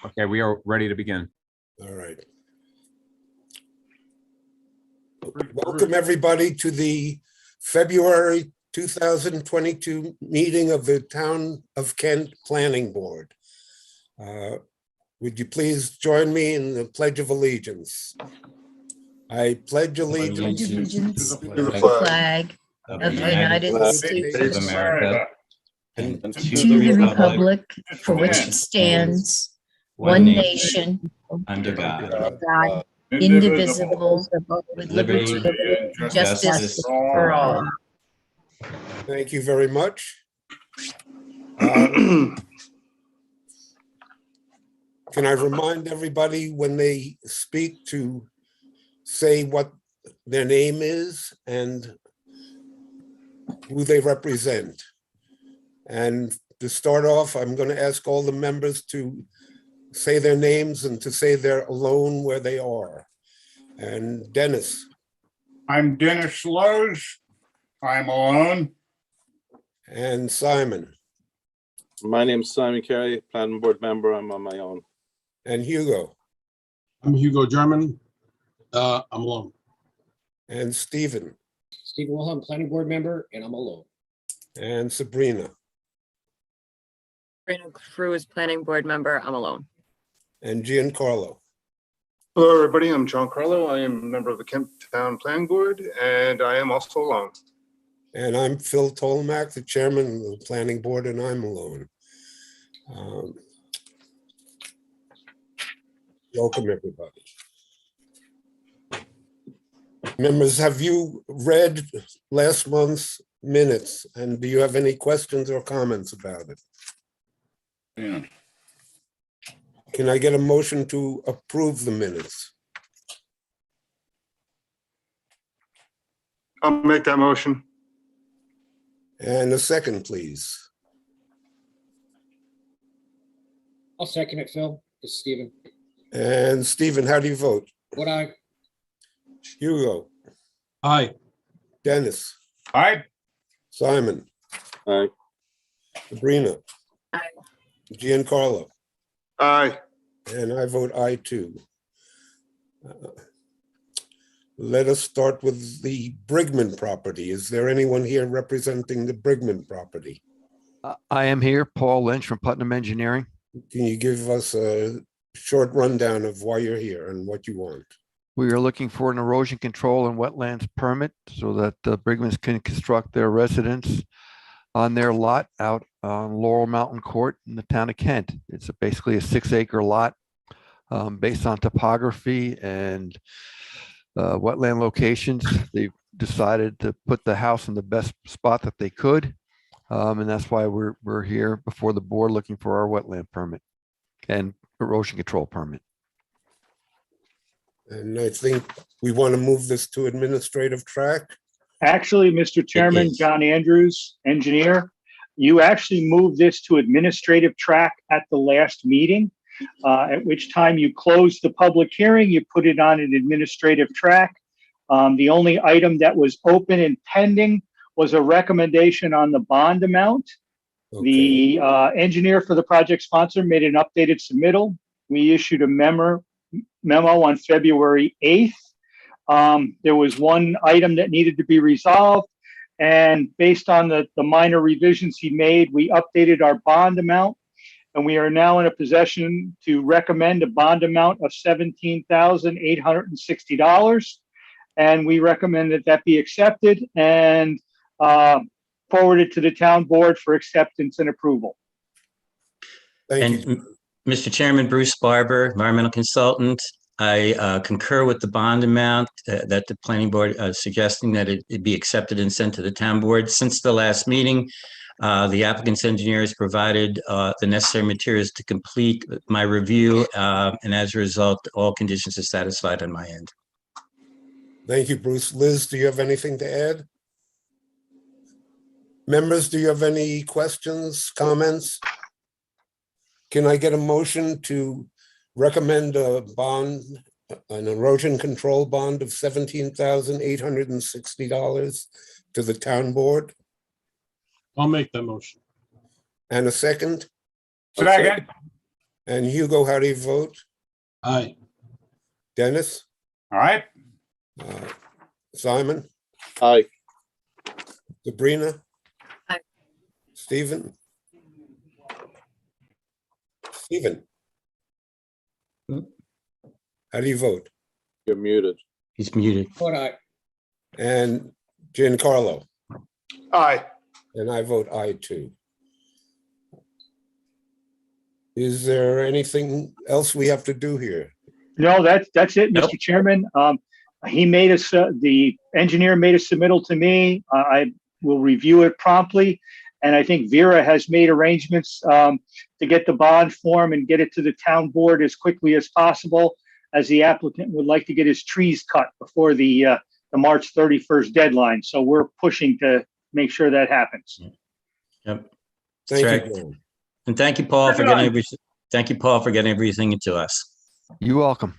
Okay, we are ready to begin. All right. Welcome, everybody, to the February 2022 meeting of the Town of Kent Planning Board. Would you please join me in the Pledge of Allegiance? I pledge allegiance To the flag of the United States of America and and to the republic for which it stands, one nation, under God, God, indivisible, with liberty and justice for all. thank you very much. Can I remind everybody when they speak to say what their name is and who they represent? And to start off, I'm going to ask all the members to say their names and to say they're alone where they are. And Dennis. I'm Dennis Lowe's. I'm alone. And Simon. My name's Simon Carey, planning board member. I'm on my own. And Hugo. I'm Hugo German. I'm alone. And Stephen. Stephen Wilhelm, planning board member, and I'm alone. And Sabrina. Sabrina Cruz, planning board member. I'm alone. And Giancarlo. Hello, everybody. I'm John Carlo. I am a member of the Kent Town Planning Board, and I am also alone. And I'm Phil Tolmack, the chairman of the planning board, and I'm alone. Welcome, everybody. Members, have you read last month's minutes? And do you have any questions or comments about it? Yeah. Can I get a motion to approve the minutes? I'll make that motion. And a second, please. I'll second it, Phil. This is Stephen. And Stephen, how do you vote? What I, Hugo, Aye. Dennis, Aye. Simon, Aye. Sabrina, Aye. Giancarlo, Aye. and I vote aye too. Let us start with the Brigman property. Is there anyone here representing the Brigman property? I am here, Paul Lynch from Putnam Engineering. Can you give us a short rundown of why you're here and what you want? We are looking for an erosion control and wetlands permit so that the Brigmans can construct their residence on their lot out on Laurel Mountain Court in the town of Kent. It's basically a 6-acre lot based on topography and wetland locations. They've decided to put the house in the best spot that they could. And that's why we're here before the board looking for our wetland permit and erosion control permit. And I think we want to move this to administrative track. Actually, Mr. Chairman, John Andrews, engineer, you actually moved this to administrative track at the last meeting, at which time you closed the public hearing, you put it on an administrative track. The only item that was open and pending was a recommendation on the bond amount. Okay. The engineer for the project sponsor made an updated submittal. We issued a memo on February 8th. There was one item that needed to be resolved, and based on the minor revisions he made, we updated our bond amount, and we are now in a position to recommend a bond amount of $17,860. And we recommend that that be accepted and forwarded to the town board for acceptance and approval. Thank you. Mr. Chairman, Bruce Barber, environmental consultant. I concur with the bond amount that the planning board suggesting that it be accepted and sent to the town board. Since the last meeting, the applicant's engineer has provided the necessary materials to complete my review, and as a result, all conditions are satisfied on my end. Thank you, Bruce. Liz, do you have anything to add? Members, do you have any questions, comments? Can I get a motion to recommend a bond, an erosion control bond of $17,860 to the town board? I'll make that motion. And a second? Second. And Hugo, how do you vote? Aye. Dennis? All right. Simon? Aye. Sabrina? Aye. Stephen? Stephen? Hmm? How do you vote? You're muted. He's muted. Vote aye. And Giancarlo? Aye. And I vote aye too. Is there anything else we have to do here? No, that's it, Nope. Mr. Chairman. He made us, the engineer made a submittal to me. I will review it promptly. And I think Vera has made arrangements to get the bond form and get it to the town board as quickly as possible, as the applicant would like to get his trees cut before the March 31st deadline. So we're pushing to make sure that happens. Yep. Thank That's you, right. John. And thank you, Paul, for getting everything. Thank you, Paul, for getting everything to us. You're welcome.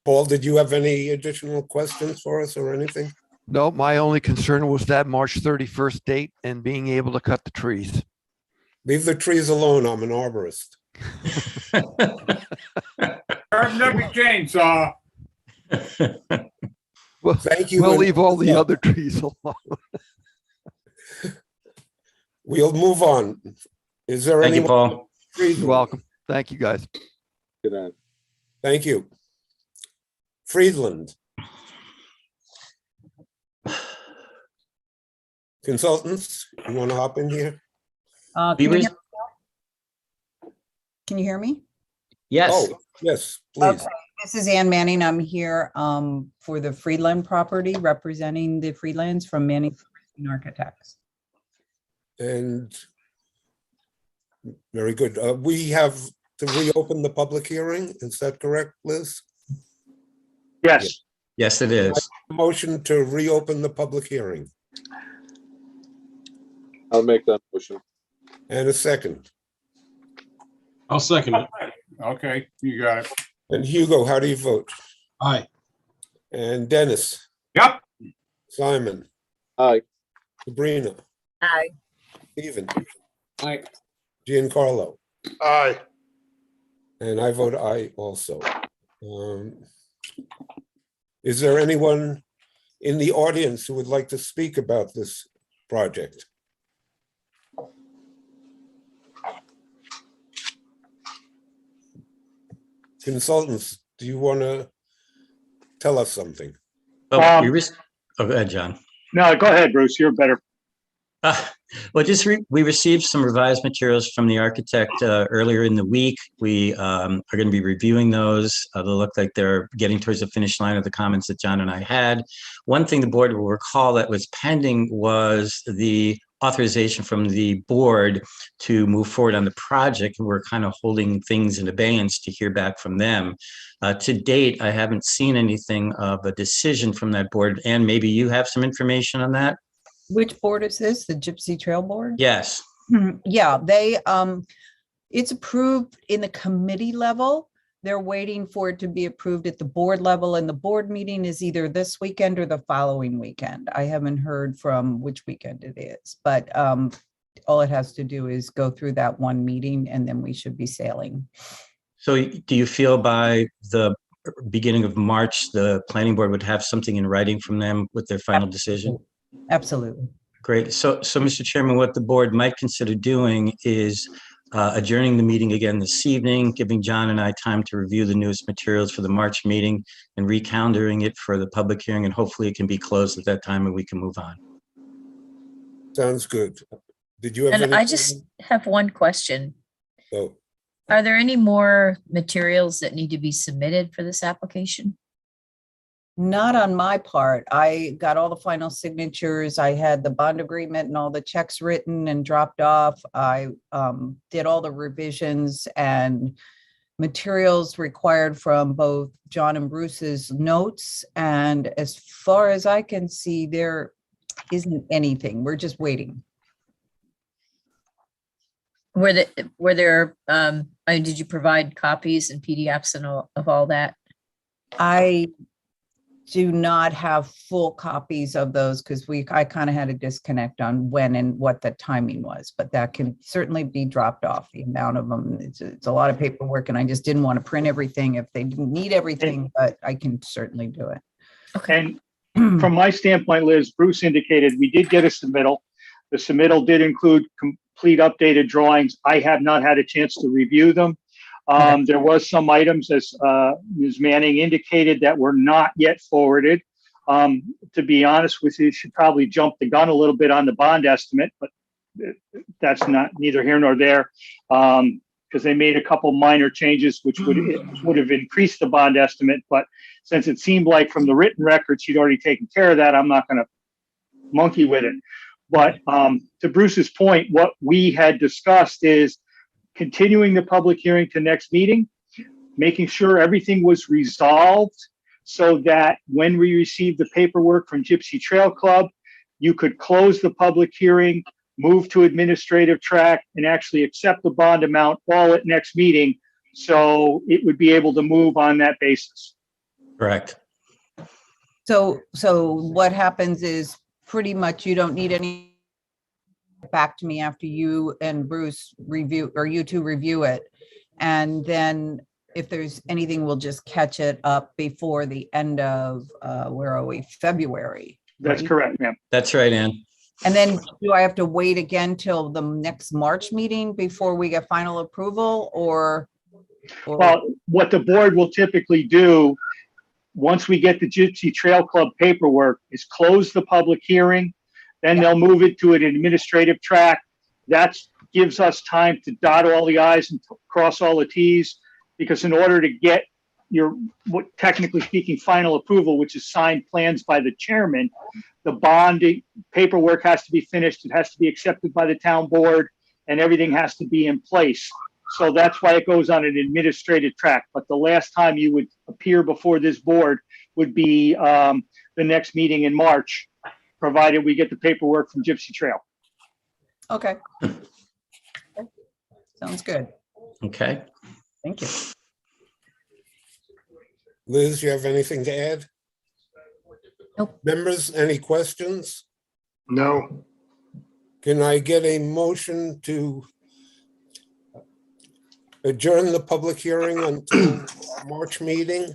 Paul, did you have any additional questions for us or anything? No, my only concern was that March 31st date and being able to cut the trees. Leave the trees alone. I'm an arborist. Grab every chainsaw. Well, Thank you. we'll and- leave all the other trees alone. We'll move on. Is there Thank you, any? Paul. You're welcome. Thank you, guys. Good night. Thank you. Friedland. Consultants, you want to hop in here? Be res- Can you hear me? Yes. Oh, yes, please. Okay, this is Ann Manning. I'm here for the Friedland property, representing the Friedlands from Manning Architects. And very good. We have to reopen the public hearing. Is that correct, Liz? Yes. Yes, it is. Motion to reopen the public hearing I'll make that motion. and a second. I'll second it. Okay, you got it. And Hugo, how do you vote? Aye. And Dennis, Yep. Simon, Aye. Sabrina, Aye. Stephen, Aye. Giancarlo, Aye. and I vote aye also. Is there anyone in the audience who would like to speak about this project? Consultants, do you want to tell us something? Oh, go ahead, John. No, go ahead, Bruce. You're better. Well, we received some revised materials from the architect earlier in the week. We are going to be reviewing those. They look like they're getting towards the finish line of the comments that John and I had. One thing the board will recall that was pending was the authorization from the board to move forward on the project. And we're kind of holding things in abeyance to hear back from them. To date, I haven't seen anything of a decision from that board. And maybe you have some information on that? Which board is this? The Gypsy Trail Board? Yes. Yeah, it's approved in the committee level. They're waiting for it to be approved at the board level, and the board meeting is either this weekend or the following weekend. I haven't heard from which weekend it is, but all it has to do is go through that one meeting and then we should be sailing. So do you feel by the beginning of March, the planning board would have something in writing from them with their final decision? Absolutely. Great. So Mr. Chairman, what the board might consider doing is adjourning the meeting again this evening, giving John and I time to review the newest materials for the March meeting and recalendaring it for the public hearing, and hopefully it can be closed at that time and we can move on. Sounds good. Did you have And anything? I just have one question. Oh, Are there any more materials that need to be submitted for this application? Not on my part. I got all the final signatures. I had the bond agreement and all the checks written and dropped off. I did all the revisions and materials required from both John and Bruce's notes. And as far as I can see, there isn't anything. We're just waiting. Did you provide copies and PDFs and all of all that? I do not have full copies of those because I kind of had a disconnect on when and what the timing was, but that can certainly be dropped off. The amount of them, it's a lot of paperwork, and I just didn't want to print everything if they didn't need everything, but I can certainly do it. And from my standpoint, Liz, Bruce indicated we did get a submittal. The submittal did include complete updated drawings. I have not had a chance to review them. There was some items, as Ms. Manning indicated, that were not yet forwarded. To be honest with you, should probably jump the gun a little bit on the bond estimate, but that's not neither here nor there, because they made a couple minor changes which would have increased the bond estimate. But since it seemed like from the written record she'd already taken care of that, I'm not going to monkey with it. But to Bruce's point, what we had discussed is continuing the public hearing to next meeting, making sure everything was resolved so that when we receive the paperwork from Gypsy Trail Club, you could close the public hearing, move to administrative track, and actually accept the bond amount all at next meeting. So it would be able to move on that basis. Correct. So what happens is pretty much you don't need any back to me after you and Bruce review, or you two review it. And then if there's anything, we'll just catch it up before the end of, where are we, February? That's correct, ma'am. That's right, Ann. And then do I have to wait again till the next March meeting before we get final approval, or? Well, what the board will typically do, once we get the Gypsy Trail Club paperwork, is close the public hearing. Then they'll move it to an administrative track. That gives us time to dot all the i's and cross all the t's, because in order to get your, what technically speaking, final approval, which is signed plans by the chairman, the bonding paperwork has to be finished. It has to be accepted by the town board, and everything has to be in place. So that's why it goes on an administrative track. But the last time you would appear before this board would be the next meeting in March, provided we get the paperwork from Gypsy Trail. Okay. Sounds good. Okay. Thank you. Liz, you have anything to add? Nope. Members, any questions? No. Can I get a motion to adjourn the public hearing until March meeting?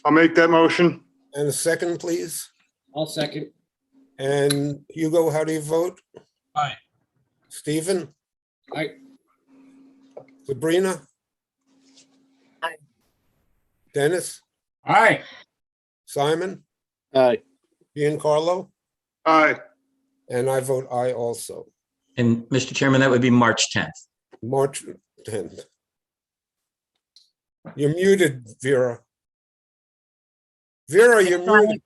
I'll make that motion. And a second, please. I'll second. And Hugo, how do you vote? Aye. Stephen? Aye. Sabrina? Aye. Dennis? Aye. Simon? Aye. Giancarlo? Aye. And I vote aye also. And Mr. Chairman, that would be March 10th. March 10th. You're muted, Vera. Vera, you're muted.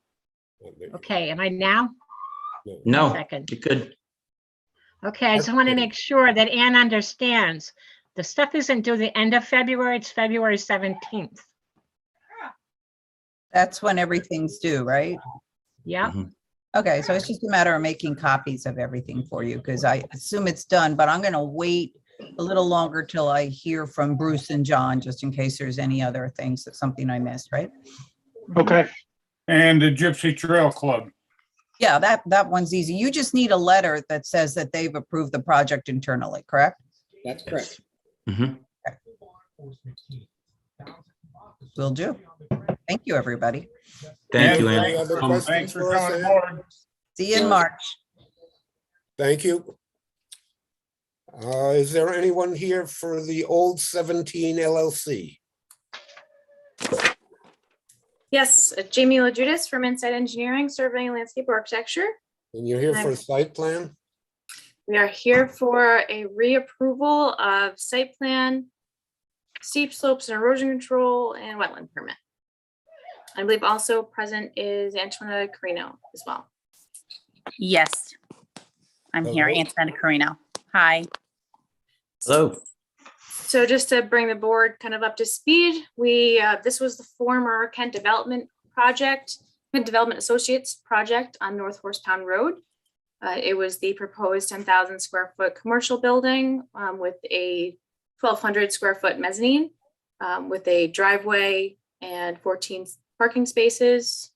Okay, am I now? No, Second. you could. Okay, I just want to make sure that Ann understands. The stuff isn't due the end of February, it's February 17th. That's when everything's due, right? Yeah, Okay, so it's just a matter of making copies of everything for you, because I assume it's done, but I'm gonna wait a little longer till I hear from Bruce and John, just in case there's any other things, that something I missed, right? Okay. And the Gypsy Trail Club. Yeah, that one's easy. You just need a letter that says that they've approved the project internally, correct? That's correct. Mhm. Will do. Thank you, everybody. Thank you, Any Ann. other Thanks questions for for us, coming Ann? aboard. See you in March. Thank you. Is there anyone here for the Old 17 LLC? Yes, Jamie LaJudas from Inside Engineering, Surveying and Landscape Architecture. And you're here for a site plan? We are here for a reapproval of site plan, steep slopes and erosion control, and wetland permit. I believe also present is Antonia Carino as well. Yes, I'm here, Hello. Antonia Carino. Hi. Hello. So just to bring the board kind of up to speed, this was the former Kent Development Project, Kent Development Associates project on North Horse Pound Road. It was the proposed 10,000 square foot commercial building with a 1,200 square foot mezzanine with a driveway and parking spaces.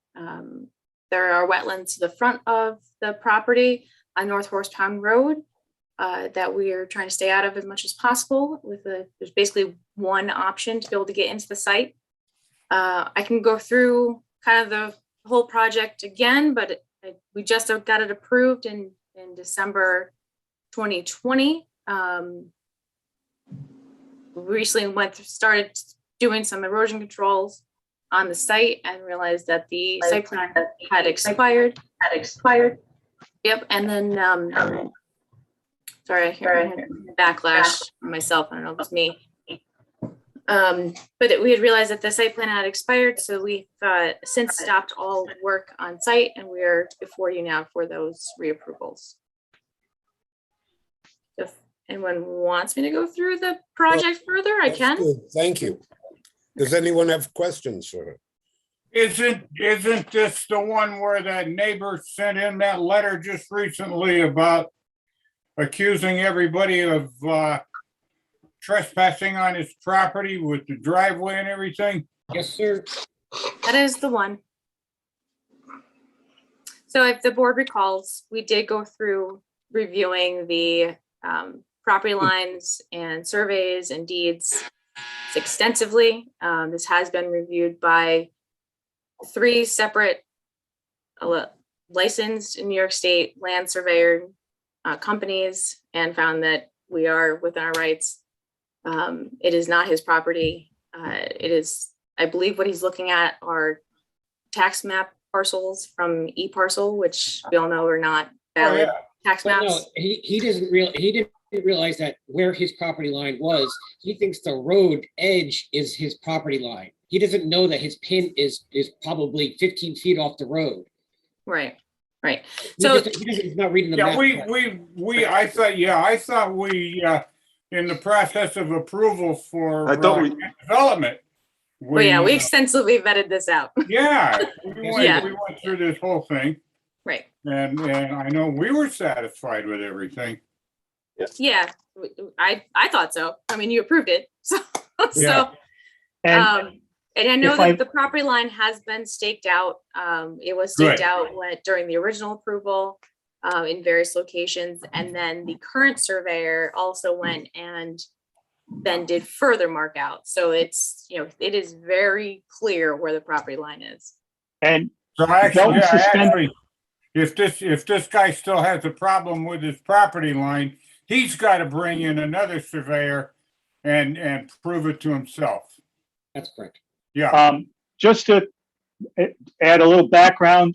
There are wetlands to the front of the property on North Horse Pound Road that we are trying to stay out of as much as possible. There's basically one option to be able to get into the site. I can go through kind of the whole project again, but we just got it approved in December 2020. We recently started doing some erosion controls on the site and realized that the site plan had expired. Yep, and then, sorry, I hear a backlash from myself. I don't know if it's me. But we had realized that the site plan had expired, so we've since stopped all work on site, and we are before you now for those reapprovals. If anyone wants me to go through the project further, I That's can. good. Thank you. Does anyone have questions for her? Isn't this the one where that neighbor sent in that letter just recently about accusing everybody of trespassing on his property with the driveway and everything? Yes, sir. That is the one. So if the board recalls, we did go through reviewing the property lines and surveys and deeds extensively. This has been reviewed by 3 separate licensed in New York State land surveyor companies, and found that we are within our rights. It is not his property. It is, I believe what he's looking at are tax map parcels from eParcel, which we all know are not valid tax But maps. no, he didn't realize that where his property line was. He thinks the road edge is his property line. He doesn't know that his pin is probably 15 feet off the road. Right, right. So So he's not reading the Yeah, map. I thought we, in the process of approval for I thought development. well, yeah, we extensively vetted this out. Yeah, we Yeah. went through this whole thing, Right. and I know we were satisfied with everything. Yeah, I thought so. I mean, you approved it. So, Yeah. and I know If I- that the property line has been staked out. It was staked Good. out during the original approval in various locations. And then the current surveyor also went and then did further mark out. So it's, it is very clear where the property line is. And So actually, Don't suspend- if this guy still has a problem with his property line, he's got to bring in another surveyor and prove it to himself. That's correct. Yeah, just to add a little background,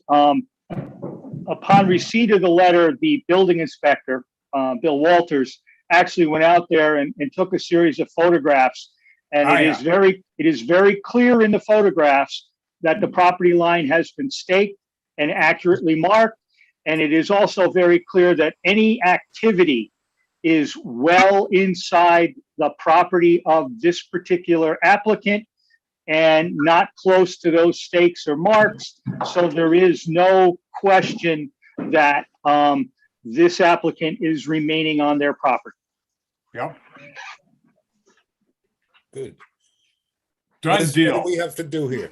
upon receipt of the letter, the building inspector, Bill Walters, actually went out there and took a series of photographs. And it is very clear in the photographs that the property line has been staked and accurately marked. And it is also very clear that any activity is well inside the property of this particular applicant and not close to those stakes or marks. So there is no question that this applicant is remaining on their property. yep. Good. Done What deal. do we have to do here?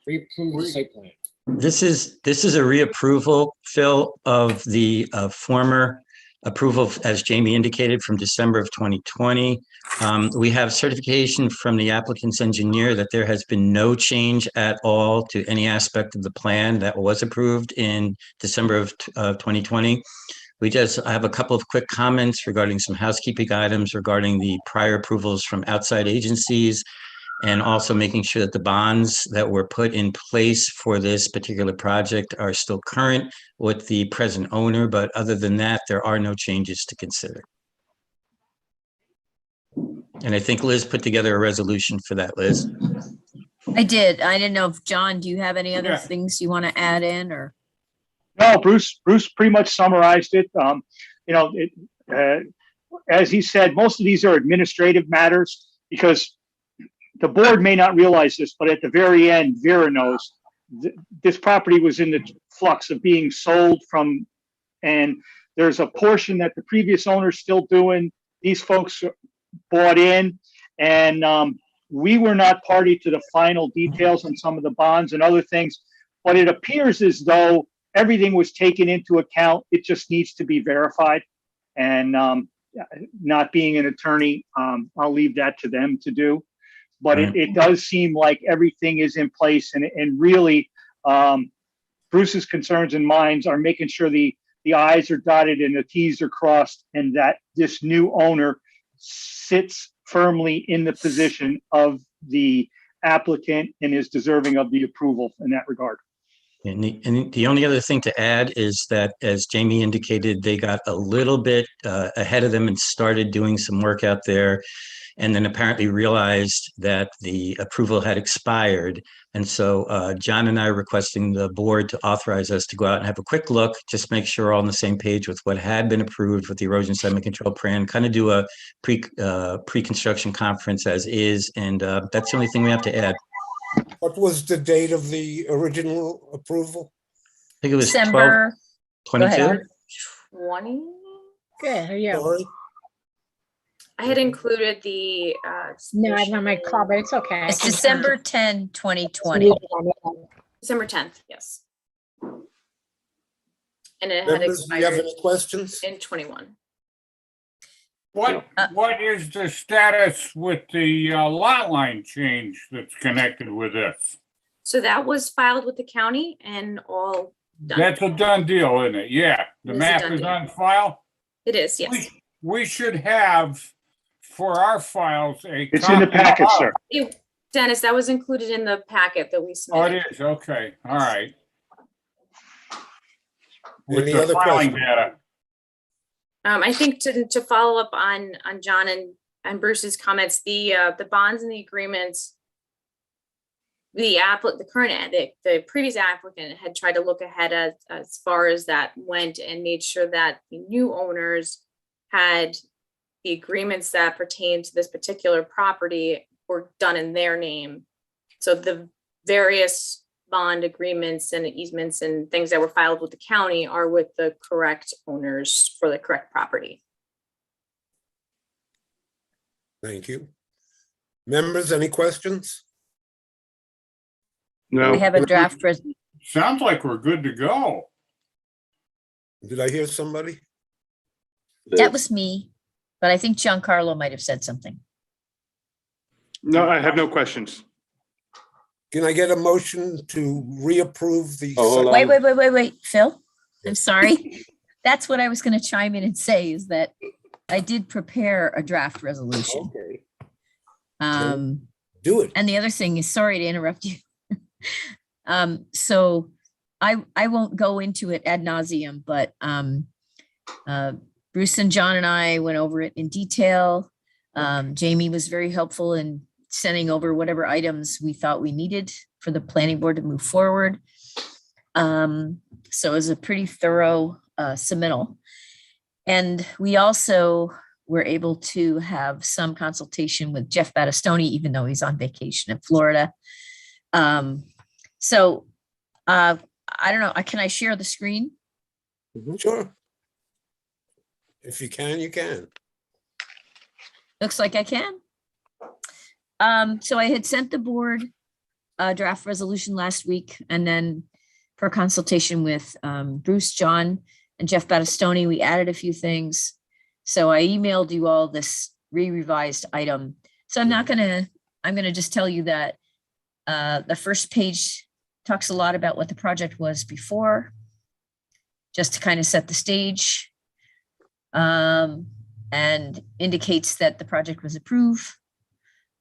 Reapprove the site plan. This is a reapproval, Phil, of the former approval, as Jamie indicated, from December of 2020. We have certification from the applicant's engineer that there has been no change at all to any aspect of the plan that was approved in December of 2020. I have a couple of quick comments regarding some housekeeping items regarding the prior approvals from outside agencies, and also making sure that the bonds that were put in place for this particular project are still current with the present owner. But other than that, there are no changes to consider. And I think Liz put together a resolution for that, Liz. I did. I didn't know if, John, do you have any other Yeah. things you want to add in or? No, Bruce pretty much summarized it. As he said, most of these are administrative matters because the board may not realize this, but at the very end, Vera knows this property was in the flux of being sold from, and there's a portion that the previous owner's still doing. These folks bought in, and We were not party to the final details on some of the bonds and other things, but it appears as though everything was taken into account. It just needs to be verified. And not being an attorney, I'll leave that to them to do. But it does seem like everything is in place, and really, Bruce's concerns and mine are making sure the I's are dotted and the T's are crossed, and that this new owner sits firmly in the position of the applicant and is deserving of the approval in that regard. And the only other thing to add is that, as Jamie indicated, they got a little bit ahead of them and started doing some work out there, and then apparently realized that the approval had expired. And so John and I are requesting the board to authorize us to go out and have a quick look, just make sure we're all on the same page with what had been approved with the erosion sediment control plan, kind of do a pre-construction conference as is. And that's the only thing we have to add. What was the date of the original approval? I think it was December. 22. 20. Good, how are you? Sorry. I had included the. No, I don't have my call, but it's okay. It's December 10, 2020. December 10th, yes. And it had Members, do you have expired any questions? in 21. What is the status with the lot line change that's connected with this? So that was filed with the county and all done. That's a done deal, isn't it? Yeah, the It is a map done is deal. on file. It is, yes. We should have, for our files, a. It's in the copy packet, of- sir. Dennis, that was included in the packet that we Oh, submitted. it is, okay, all right. With Any the other filing questions? data. I think to follow up on John and Bruce's comments, the bonds and the agreements, the previous applicant had tried to look ahead as far as that went and made sure that the new owners had the agreements that pertain to this particular property were done in their name. So the various bond agreements and easements and things that were filed with the county are with the correct owners for the correct property. Thank you. Members, any questions? No. We have a draft. Sounds like we're good to go. Did I hear somebody? That was me, but I think Giancarlo might have said something. No, I have no questions. Can I get a motion to reapprove the? Oh, hold on. Wait, Phil, I'm sorry. That's what I was going to chime in and say, is that I did prepare a draft resolution. Okay, Do it. And the other thing is, sorry to interrupt you. So I won't go into it ad nauseum, but Bruce and John and I went over it in detail. Jamie was very helpful in sending over whatever items we thought we needed for the planning board to move forward. So it was a pretty thorough submittal. And we also were able to have some consultation with Jeff Battistoni, even though he's on vacation in Florida. So I don't know, can I share the screen? Sure. If you can, you can. Looks like I can. So I had sent the board a draft resolution last week, and then per consultation with Bruce, John, and Jeff Battistoni, we added a few things. So I emailed you all this revised item. So I'm gonna just tell you that the first page talks a lot about what the project was before, just to kind of set the stage, and indicates that the project was approved,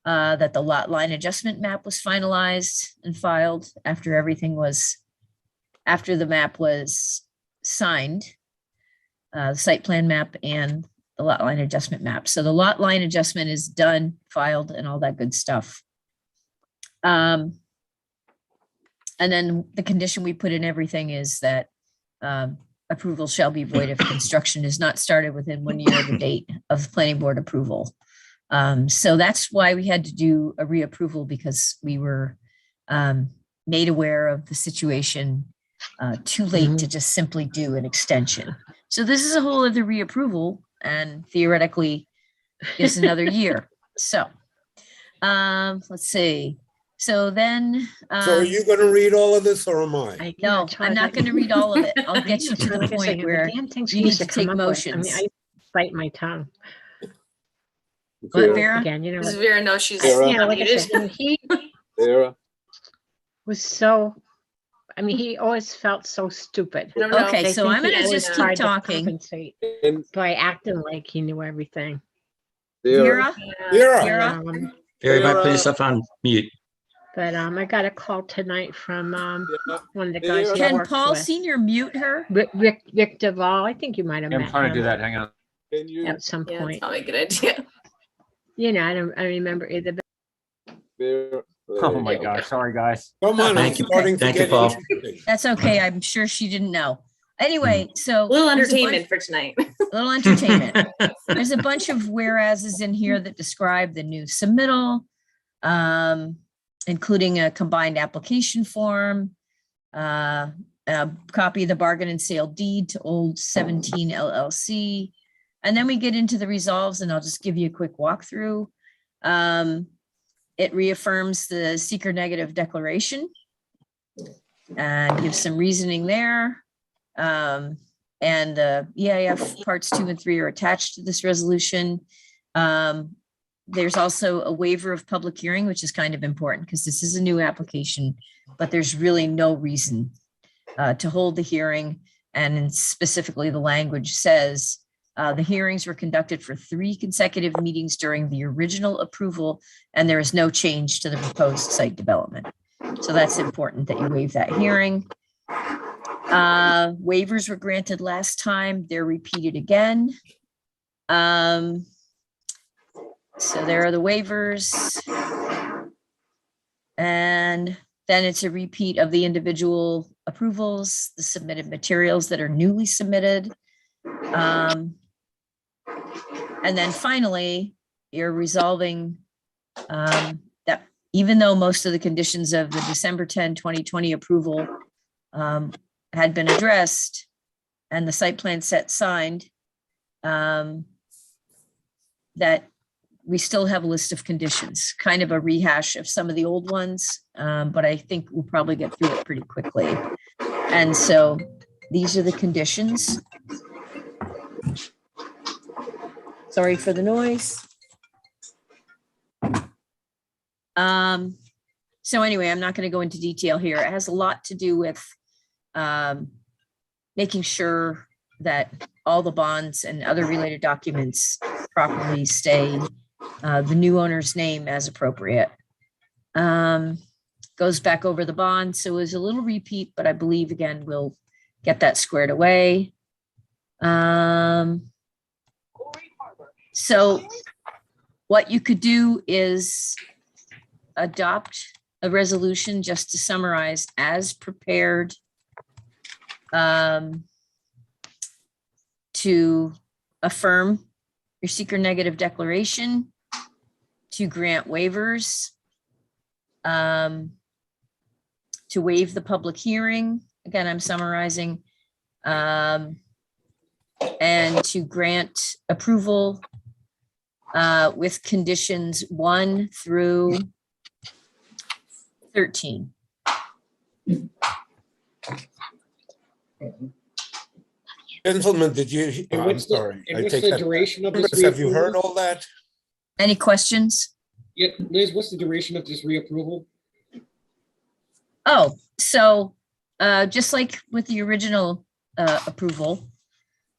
that the lot line adjustment map was finalized and filed after the map was signed, the site plan map and the lot line adjustment map. So the lot line adjustment is done, filed, and all that good stuff. And then the condition we put in everything is that approval shall be void if construction is not started within 1 year of the date of planning board approval. So that's why we had to do a reapproval, because we were made aware of the situation too late to just simply do an extension. So this is a whole other reapproval, and theoretically gives another year. So Let's see. So then, So are you gonna read all of this or am I? no, I'm not going to read all of it. I'll get you to the Like I say, point the where damn things you she need used to come take up with. I mean, motions. I bite my tongue. What, Vera? Again, you know, Does Vera know she's Vera. yeah, like I muted? said, and he Sarah, was so, I mean, he always felt so stupid. I don't know. Okay, I so think I'm he going to always just tried keep to talking. compensate and by acting like he knew everything. Sarah, Vera? Vera, Vera? Um, Vera, you might put Vera. yourself on mute. but I got a call tonight from Yeah. one of the guys he Can works Paul with. Senior mute her? Rick Duvall. I think you might have met him Hang on. Can you, at some Yeah, it's point. probably a good idea. You know, I remember either. Vera? Oh my gosh, sorry, guys. come on, I'm Thank you. starting to Thank you, get Paul. interesting. That's okay. I'm sure she didn't know. Anyway, so. A little there's bunch- entertainment for tonight. Little entertainment. There's a bunch of whereases in here that describe the new submittal, including a combined application form, a copy of the bargain and sale deed to Old 17 LLC. And then we get into the resolves, and I'll just give you a quick walkthrough. It reaffirms the seeker negative declaration and gives some reasoning there. And the EIF parts 2 and 3 are attached to this resolution. There's also a waiver of public hearing, which is kind of important because this is a new application, but there's really no reason to hold the hearing. And specifically, the language says the hearings were conducted for 3 consecutive meetings during the original approval, and there is no change to the proposed site development. So that's important that you waive that hearing. Waivers were granted last time. They're repeated again. So there are the waivers. And then it's a repeat of the individual approvals, the submitted materials that are newly submitted. And then finally, you're resolving that even though most of the conditions of the December 10, 2020 approval had been addressed and the site plan set signed, that we still have a list of conditions, kind of a rehash of some of the old ones, but I think we'll probably get through it pretty quickly. And so these are the conditions. Sorry for the noise. So anyway, I'm not going to go into detail here. It has a lot to do with making sure that all the bonds and other related documents properly stay the new owner's name as appropriate. Goes back over the bond, so it was a little repeat, but I believe again we'll get that squared away. So what you could do is adopt a resolution, just to summarize, as prepared, to affirm your seeker negative declaration, to grant waivers, to waive the public hearing. Again, I'm summarizing, and to grant approval with conditions 1 through 13. Gentlemen, did you, And I'm what's the- sorry. and I what's take the that duration of back. this Chris, have you heard reapproval? all that? Any questions? Yeah, Liz, what's the duration of this reapproval? Oh, so just like with the original approval,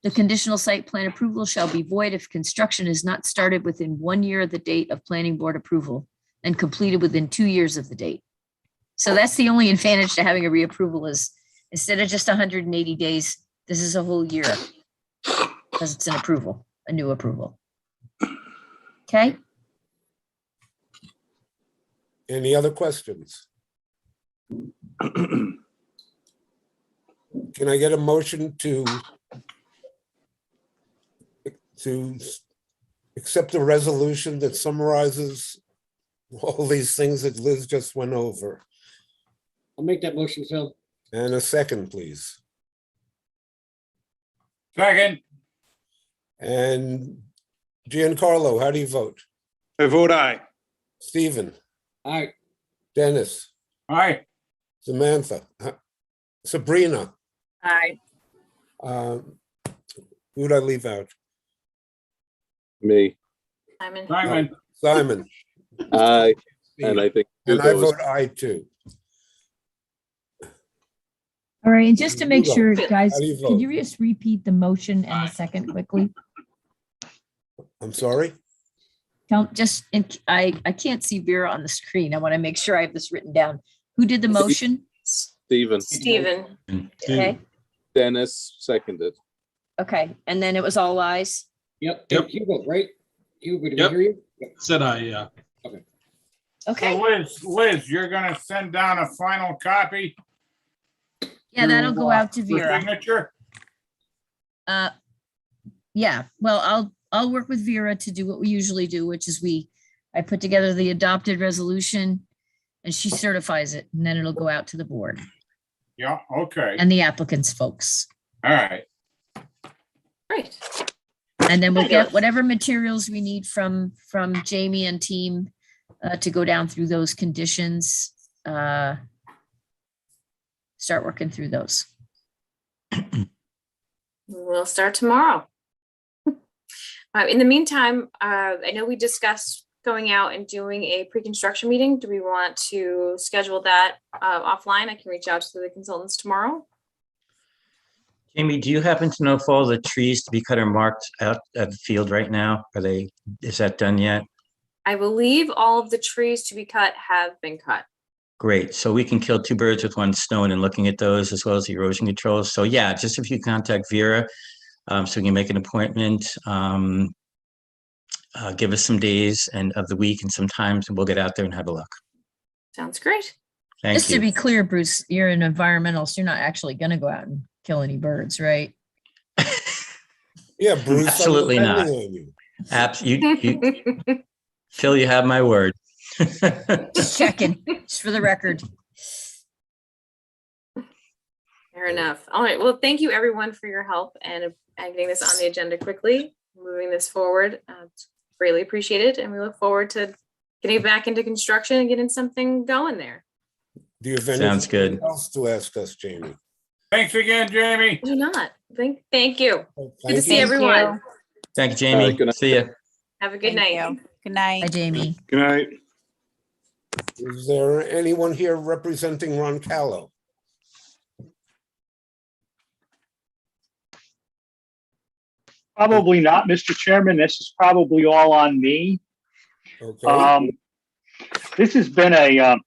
the conditional site plan approval shall be void if construction is not started within 1 year of the date of planning board approval and completed within 2 years of the date. So that's the only advantage to having a reapproval is instead of just 180 days, this is a whole year because it's an approval, a new approval. Okay. Any other questions? Can I get a motion to accept a resolution that summarizes all these things that Liz just went over? I'll make that motion, Phil. And a second, please. Second, And Giancarlo, how do you vote? I vote aye. Stephen, Aye. Dennis, Aye. Samantha, Sabrina. Aye. Who'd I leave out? Me. Simon. Simon. Simon. Aye. And I think And I Hugo is vote aye too. All right, and just to make Hugo, sure, guys, how do you could vote? you just repeat the motion and the second quickly? I'm sorry? I can't see Vera on the screen. I want to make sure I have this written down. Who did the motion? Stephen. Steven. Okay, Dennis seconded. okay, and then it was all eyes. Yep. Yep. Hugo, right? Hugo, did Yep. we hear you? Said I, yeah. Okay, So Liz, you're gonna send down a final copy? yeah, that'll go out to for Vera. signature? Yeah, well, I'll work with Vera to do what we usually do, which is I put together the adopted resolution and she certifies it, and then it'll go out to the board Yeah, okay, and the applicants folks. all right. Great. And then we'll get Fabulous. whatever materials we need from Jamie and team to go down through those conditions. Start working through those. We'll start tomorrow. In the meantime, I know we discussed going out and doing a pre-construction meeting. Do we want to schedule that offline? I can reach out to the consultants tomorrow. Jamie, do you happen to know if all the trees to be cut are marked out at the field right now? Is that done yet? I believe all of the trees to be cut have been cut. Great. So we can kill two birds with one stone in looking at those as well as the erosion controls. So yeah, just if you contact Vera, so we can make an appointment, give us some days of the week and some times, and we'll get out there and have a look. Sounds great. Thank Just to you. be clear, Bruce, you're an environmentalist. You're not actually going to go out and kill any birds, right? Yeah, Bruce. I'm Absolutely not. depending on you. Phil, you have my word. Just checking, just for the record. Fair enough. All right. Well, thank you everyone for your help and getting this on the agenda quickly, moving this forward. It's greatly appreciated. And we look forward to getting back into construction and getting something going there. Do you have Sounds anything good. else to ask us, Jamie? Thanks again, Jamie. Why not? Thank you. Good to Thank see you. everyone. Thank you, Jamie. good night. See ya. Have a good night. Good night. Hi, Jamie. Good night. Is there anyone here representing Roncallo? Probably not, Mr. Chairman. This is probably all on me. Okay, This has been an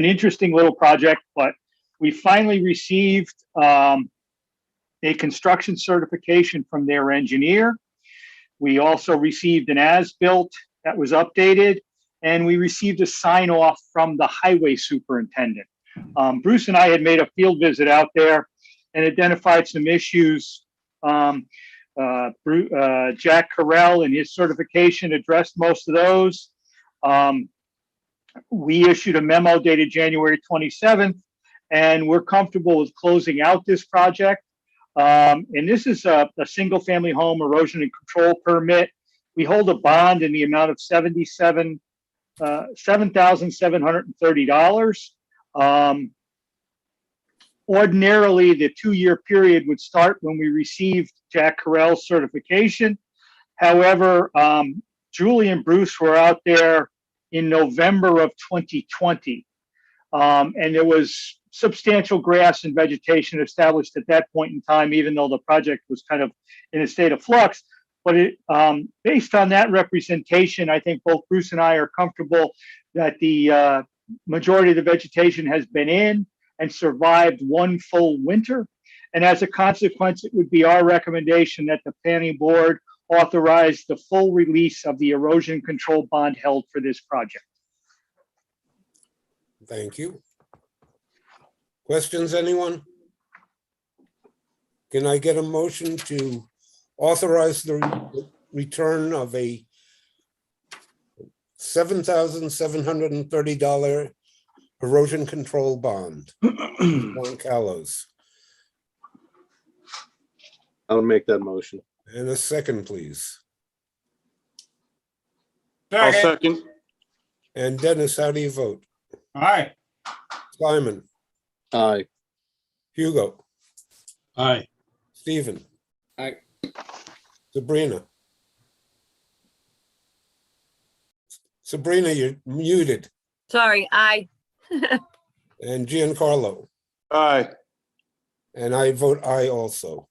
interesting little project, but we finally received a construction certification from their engineer. We also received an as-built that was updated, and we received a sign-off from the highway superintendent. Bruce and I had made a field visit out there and identified some issues. Jack Carell and his certification addressed most of those. We issued a memo dated January 27th, and we're comfortable with closing out this project. And this is a single-family home erosion and control permit. We hold a bond in the amount of $7,730. Ordinarily, the 2-year period would start when we received Jack Carell's certification. However, Julie and Bruce were out there in November of 2020. And there was substantial grass and vegetation established at that point in time, even though the project was kind of in a state of flux. But based on that representation, I think both Bruce and I are comfortable that the majority of the vegetation has been in and survived one full winter. And as a consequence, it would be our recommendation that the planning board authorize the full release of the erosion control bond held for this project. thank you. Questions, anyone? Can I get a motion to authorize the return of a $7,730 erosion control bond? Roncallo's. I'll make that motion. And a second, please. I'll Second. second. And Dennis, how do you vote? Aye. Simon, Aye. Hugo, Aye. Stephen, Aye. Sabrina. Sabrina, you're muted. Sorry, aye. And Giancarlo. Aye. And I vote aye also.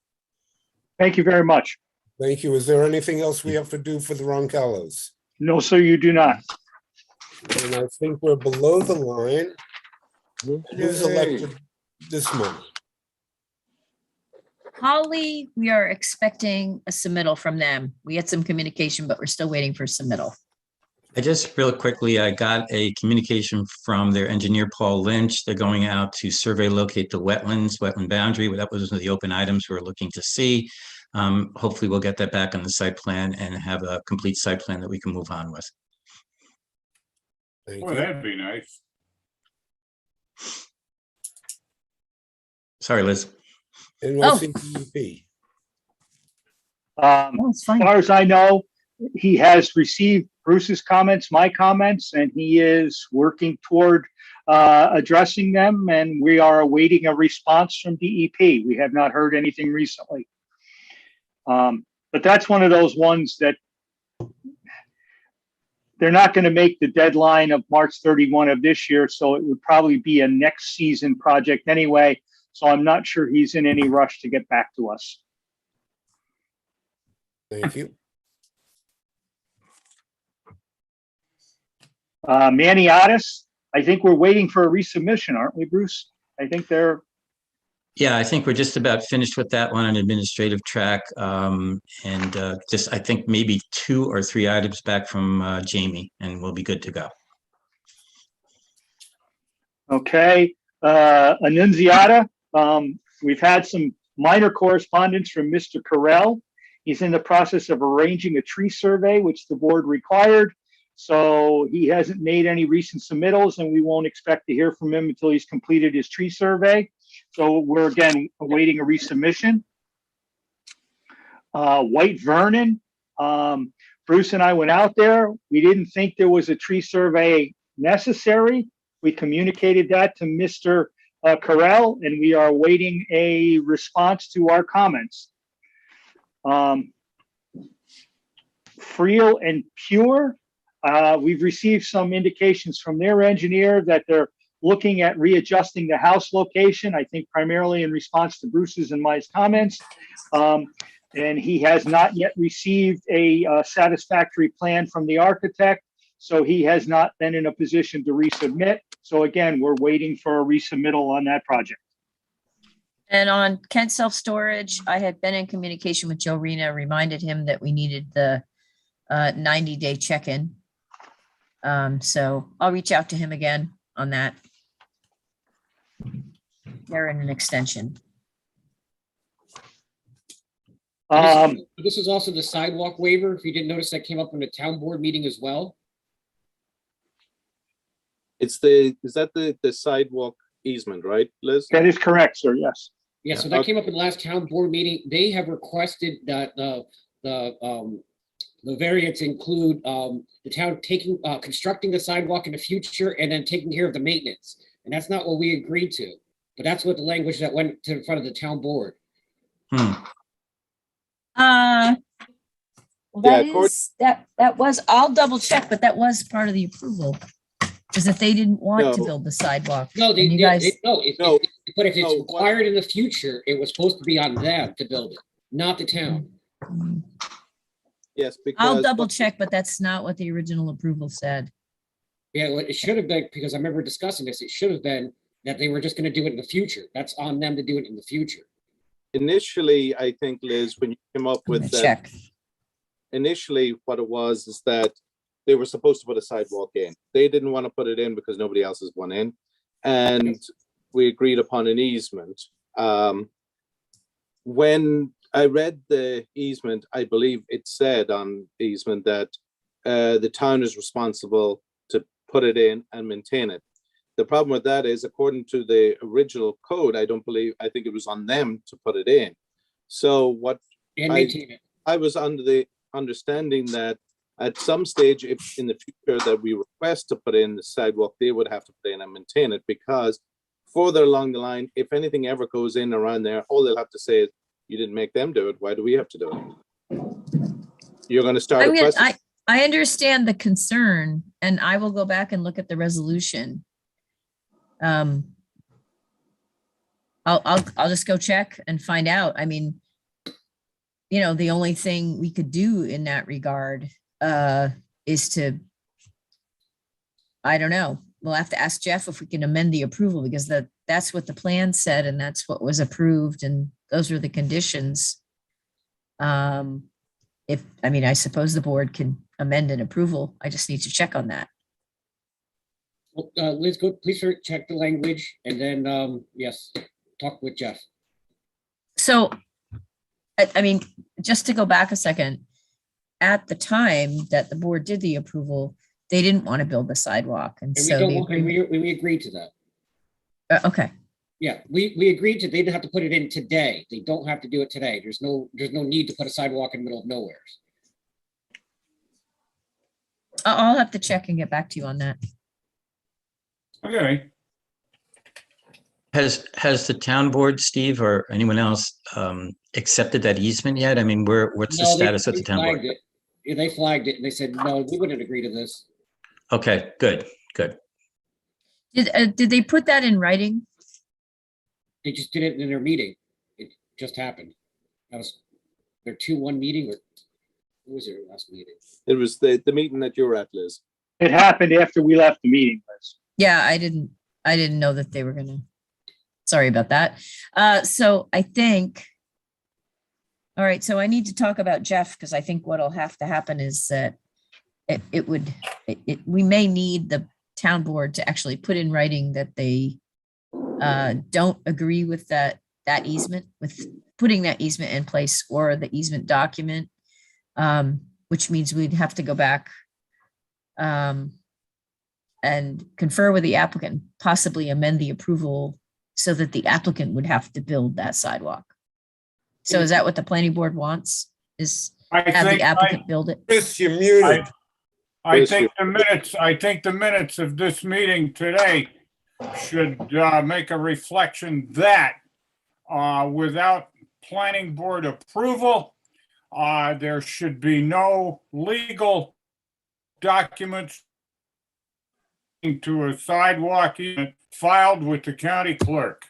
Thank you very much. Thank you. Is there anything else we have to do for the Roncalos? No, sir, you do not. And I think we're below the line. Who's elected this month? Holly, we are expecting a submittal from them. We had some communication, but we're still waiting for submittal. I just real quickly, I got a communication from their engineer, Paul Lynch. They're going out to survey, locate the wetland boundary. That was one of the open items we're looking to see. Hopefully we'll get that back on the site plan and have a complete site plan that we can move on with. Thank Well, you. that'd be nice. Sorry, Liz. NYCDEP. As far as I know, he has received Bruce's comments, my comments, and he is working toward addressing them, and we are awaiting a response from DEP. We have not heard anything recently. But that's one of those ones that they're not going to make the deadline of March 31 of this year, so it would probably be a next season project anyway. So I'm not sure he's in any rush to get back to us. Thank you. Maniatis, I think we're waiting for a resubmission, aren't we, Bruce? I think they're. Yeah, I think we're just about finished with that one on administrative track. Just, I think maybe 2 or 3 items back from Jamie, and we'll be good to go. Okay, Annunziata, we've had some minor correspondence from Mr. Carell. He's in the process of arranging a tree survey, which the board required. So he hasn't made any recent submittals, and we won't expect to hear from him until he's completed his tree survey. So we're again awaiting a resubmission. White Vernon, Bruce and I went out there. We didn't think there was a tree survey necessary. We communicated that to Mr. Carell, and we are awaiting a response to our comments. Friel and Pure, we've received some indications from their engineer that they're looking at readjusting the house location, I think primarily in response to Bruce's and my comments. And he has not yet received a satisfactory plan from the architect, so he has not been in a position to resubmit. So again, we're waiting for a resubmittal on that project. And on Kent Self-Storage, I had been in communication with Joe Rena, reminded him that we needed the 90-day check-in. So I'll reach out to him again on that. They're in an extension. This is also the sidewalk waiver. If you didn't notice, that came up in the town board meeting as well. Is that the sidewalk easement, right, Liz? That is correct, sir, yes. Yeah, so that came up in the last town board meeting. They have requested that the variants include the town constructing the sidewalk in the future and then taking care of the maintenance. And that's not what we agreed to, but that's what the language that went to the front of the town board. That was, I'll double check, but that was part of the approval. Is that they didn't want to build the sidewalk. No, but if it's required in the future, it was supposed to be on them to build it, not the town. Yes, because I'll double check, but that's not what the original approval said. Yeah, well, it should have been, because I remember discussing this, it should have been that they were just going to do it in the future. That's on them to do it in the future. Initially, I think, Liz, when you came up with that, initially what it was is that they were supposed to put a sidewalk in. They didn't want to put it in because nobody else has one in. And we agreed upon an easement. When I read the easement, I believe it said on the easement that the town is responsible to put it in and maintain it. The problem with that is, according to the original code, I think it was on them to put it in. So what and maintain it. I was under the understanding that At some stage, if in the future that we request to put in the sidewalk, they would have to put in and maintain it, because further along the line, if anything ever goes in around there, all they'll have to say is, you didn't make them do it. Why do we have to do it? You're going to start a precedent. I understand the concern, and I will go back and look at the resolution. I'll just go check and find out. I mean, you know, the only thing we could do in that regard is to, I don't know. We'll have to ask Jeff if we can amend the approval, because that's what the plan said and that's what was approved and those are the conditions. I mean, I suppose the board can amend an approval. I just need to check on that. Well, Liz, go, please check the language and then, yes, talk with Jeff. So, I mean, just to go back a second, at the time that the board did the approval, they didn't want to build the sidewalk. And And so the we agreed to that. okay. Yeah, we agreed to, they didn't have to put it in today. They don't have to do it today. There's no need to put a sidewalk in the middle of nowhere. I'll have to check and get back to you on that. Okay. Has the town board, Steve, or anyone else accepted that easement yet? I mean, what's the No, status of the town board? flagged it. Yeah, they flagged it and they said, no, we wouldn't agree to this. Okay, good. Did they put that in writing? They just did it in their meeting. It just happened. That was their 2-1 meeting, or what was their last meeting? It was the meeting that you were at, Liz. It happened after we left the meeting, Liz. Yeah, I didn't know that they were gonna. Sorry about that. So I think. All right, so I need to talk about Jeff, because I think what'll have to happen is that we may need the town board to actually put in writing that they don't agree with that easement, with putting that easement in place, or the easement document, which means we'd have to go back and confer with the applicant, possibly amend the approval so that the applicant would have to build that sidewalk. So is that what the planning board wants? Is have the applicant build it? Chris, you're muted. I think the minutes of this meeting today should make a reflection that without planning board approval, there should be no legal documents to a sidewalk filed with the county clerk.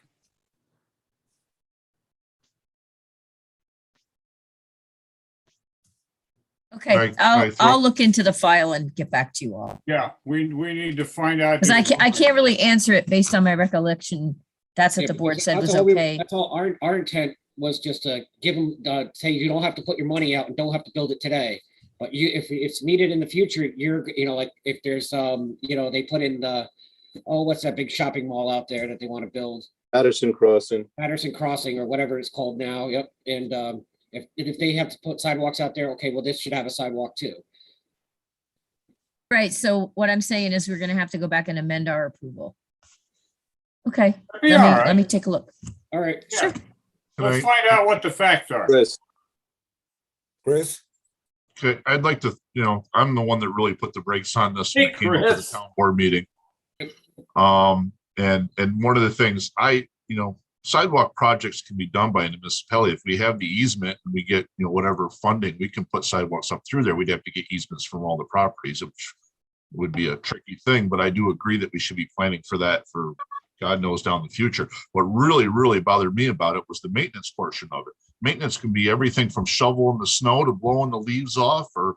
Okay, I'll look into the file and get back to you all. Yeah, we need to find out. Because I can't really answer it based on my recollection. That's what Yeah, the board because said that's was all okay. That's all our intent was, just to give them, say you don't have to put your money out and don't have to build it today. But if it's needed in the future, like if there's, they put in what's that big shopping mall out there that they want to build? Patterson Crossing. Patterson Crossing or whatever it's called now. Yep. And if they have to put sidewalks out there, okay, well, this should have a sidewalk too. Right, so what I'm saying is we're gonna have to go back and amend our approval. Okay, Be all let me right. take a look. All right. Sure. Let's find out what the facts are. Chris? Okay, I'd like to, I'm the one that really put the brakes on this when Hey, it came up to the Chris. town board meeting. And one of the things sidewalk projects can be done by a municipality. If we have the easement and we get, whatever funding, we can put sidewalks up through there. We'd have to get easements from all the properties, which would be a tricky thing, but I do agree that we should be planning for that for God knows down the future. What really, really bothered me about it was the maintenance portion of it. Maintenance can be everything from shoveling the snow to blowing the leaves off or,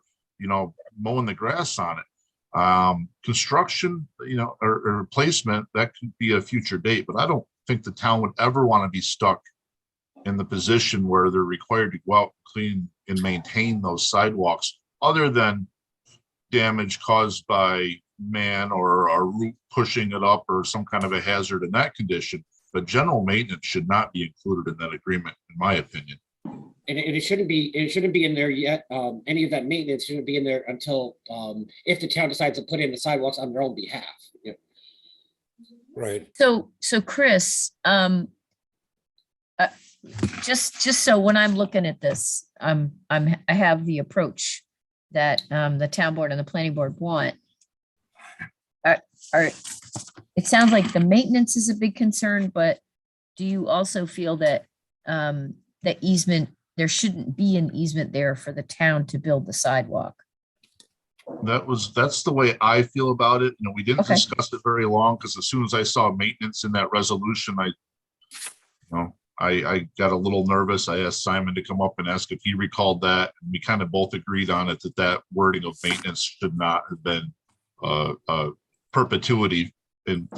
mowing the grass on it. Construction, or replacement, that could be a future date, but I don't think the town would ever want to be stuck in the position where they're required to go out, clean and maintain those sidewalks, other than damage caused by man or a root pushing it up or some kind of a hazard in that condition. But general maintenance should not be included in that agreement, in my opinion. And it shouldn't be in there yet. Any of that maintenance shouldn't be in there until if the town decides to put in the sidewalks on their own behalf. Yeah. Right. So Chris, just so when I'm looking at this, I have the approach that the town board and the planning board want. It sounds like the maintenance is a big concern, but do you also feel that the easement, there shouldn't be an easement there for the town to build the sidewalk? That's the way I feel about it. You know, we didn't Okay. discuss it very long because as soon as I saw maintenance in that resolution, I got a little nervous. I asked Simon to come up and ask if he recalled that. And we kind of both agreed on it, that wording of maintenance should not have been perpetuity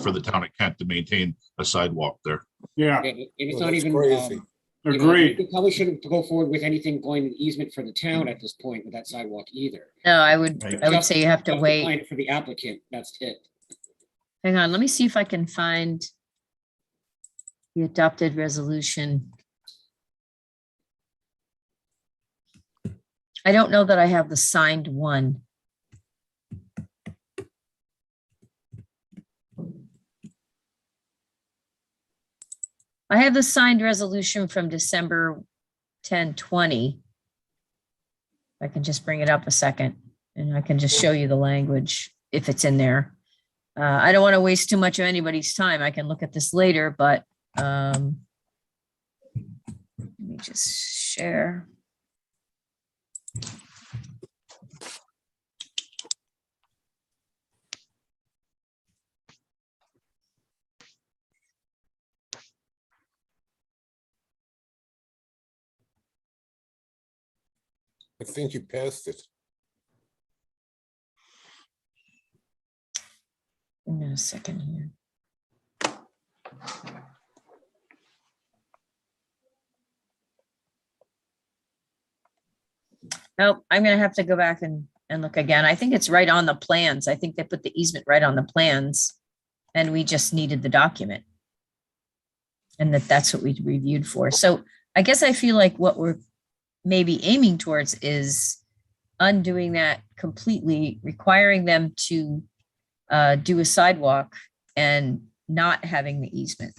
for the town of Kent to maintain a sidewalk there. Yeah, And it's Well, not that's even. crazy. agreed. We probably shouldn't go forward with anything going easement for the town at this point with that sidewalk either. No, I would Just- say you have to just wait. define it for the applicant, that's it. Hang on, let me see if I can find the adopted resolution. I don't know that I have the signed one. I have the signed resolution from December 10/20. I can just bring it up a second and I can just show you the language if it's in there. I don't want to waste too much of anybody's time. I can look at this later, but let me just share. I think you passed it. Hang on a second here. Oh, I'm gonna have to go back and look again. I think it's right on the plans. I think they put the easement right on the plans. And we just needed the document. And that's what we reviewed for. So I guess I feel like what we're maybe aiming towards is undoing that completely, requiring them to do a sidewalk and not having the easement.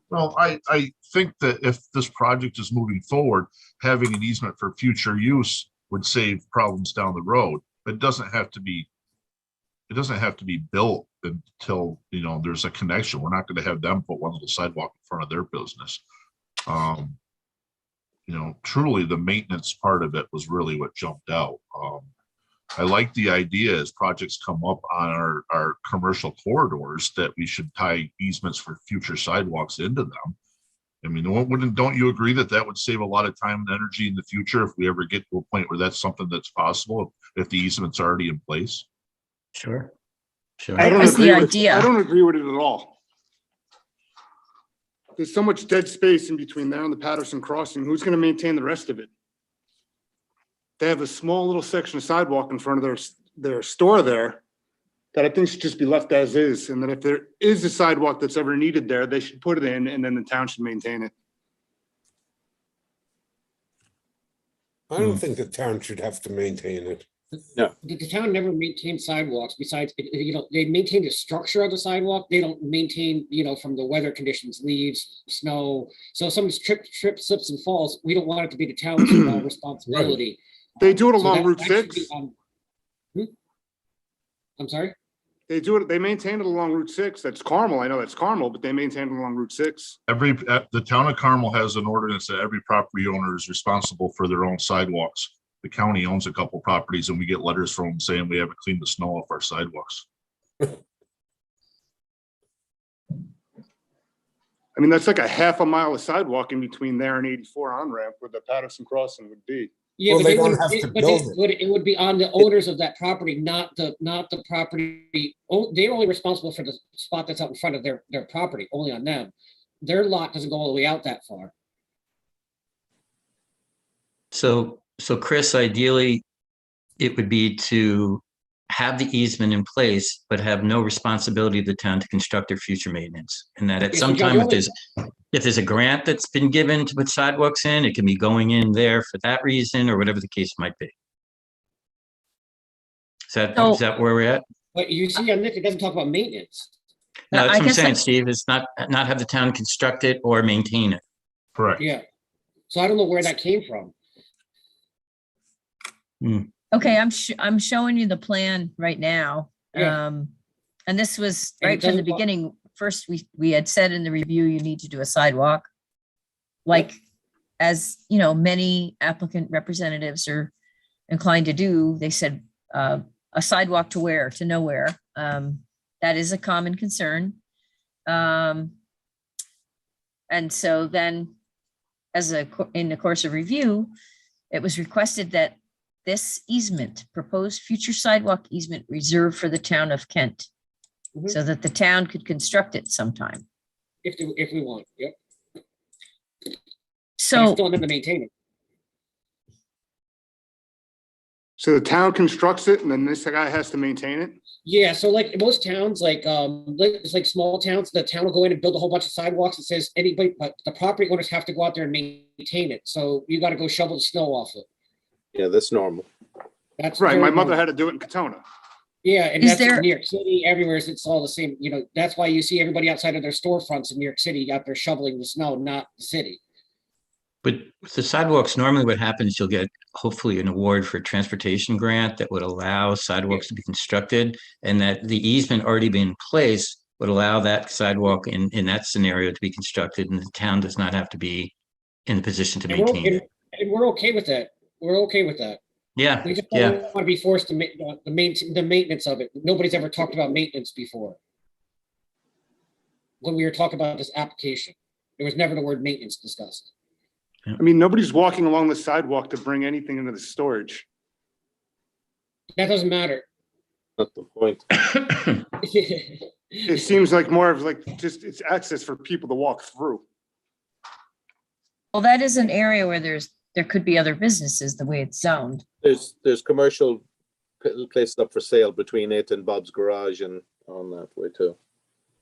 Well, I think that if this project is moving forward, having an easement for future use would save problems down the road. It doesn't have to be built until, you know, there's a connection. We're not going to have them put one little sidewalk in front of their business. You know, truly the maintenance part of it was really what jumped out. I like the idea as projects come up on our commercial corridors that we should tie easements for future sidewalks into them. I mean, don't you agree that would save a lot of time and energy in the future if we ever get to a point where that's something that's possible, if the easement's already in place? Sure. Sure. That's the idea. I don't agree with it at all. There's so much dead space in between there and the Patterson Crossing. Who's going to maintain the rest of it? They have a small little section of sidewalk in front of their store there that I think should just be left as is. And that if there is a sidewalk that's ever needed there, they should put it in and then the town should maintain it. I don't think the town should have to maintain it. No. The town never maintained sidewalks besides, you know, they maintain the structure of the sidewalk. They don't maintain, you know, from the weather conditions, leaves, snow. So if someone slips and falls, we don't want it to be the town's responsibility. They do it So along that- Route that should 6. be, I'm sorry? They do it, they maintain it along Route 6. That's Carmel. I know that's Carmel, but they maintain it along Route 6. The town of Carmel has an ordinance that every property owner is responsible for their own sidewalks. The county owns a couple properties and we get letters from them saying we haven't cleaned the snow off our sidewalks. I mean, that's like a half a mile of sidewalk in between there and 84 on ramp where the Patterson Crossing would be. Yeah, Well, but they they don't wouldn't, have to but build it would be on the owners of that property, not the property. They're only responsible for the spot that's out in front of their property, only on them. Their lot doesn't go all the way out that far. So Chris, ideally, it would be to have the easement in place, but have no responsibility of the town to construct or future maintenance. And that at Okay, some so John, time, the if there's a grant that's been given to put sidewalks in, it can be going in there for that reason or whatever the case might be. Is that where we're at? But you see on this, it doesn't talk about maintenance. No, that's I what I'm guess saying, I- Steve, is not have the town construct it or maintain it. Correct. Yeah. So I don't know where that came from. Okay, I'm showing you the plan right now. Yeah. And this was And it right from the doesn't wa- beginning. First, we had said in the review, you need to do a sidewalk. Like, as you know, many applicant representatives are inclined to do, they said, a sidewalk to where, to nowhere. That is a common concern. And so then, in the course of review, it was requested that this easement, proposed future sidewalk easement reserved for the town of Kent, so that the town could construct it sometime. If we want, yep. So Still them to maintain it. So the town constructs it and then this guy has to maintain it? Yeah, so like most towns, it's like small towns, the town will go in and build a whole bunch of sidewalks. It says anybody, but the property owners have to go out there and maintain it. So you got to go shovel the snow off it. Yeah, that's normal. That's Right, very my mother normal. had to do it in Katona. Yeah, and Is that's in there- New York City, everywhere. It's all the same. You know, that's why you see everybody outside of their storefronts in New York City out there shoveling the snow, not the city. But with the sidewalks, normally what happens, you'll get hopefully an award for a transportation grant that would allow sidewalks to be constructed, and that the easement already being in place would allow that sidewalk in that scenario to be constructed, and the town does not have to be in a position to And we're, maintain and, it. and we're okay with that. We're okay with that. Yeah, We just yeah. don't want to be forced to make the maintenance of it. Nobody's ever talked about maintenance before. When we were talking about this application, there was never the word maintenance discussed. I mean, nobody's walking along the sidewalk to bring anything into the storage. That doesn't matter. Not the point. It seems like more of like just it's access for people to walk through. well, that is an area where there could be other businesses the way it's zoned. There's commercial places up for sale between it and Bob's Garage and on that way too.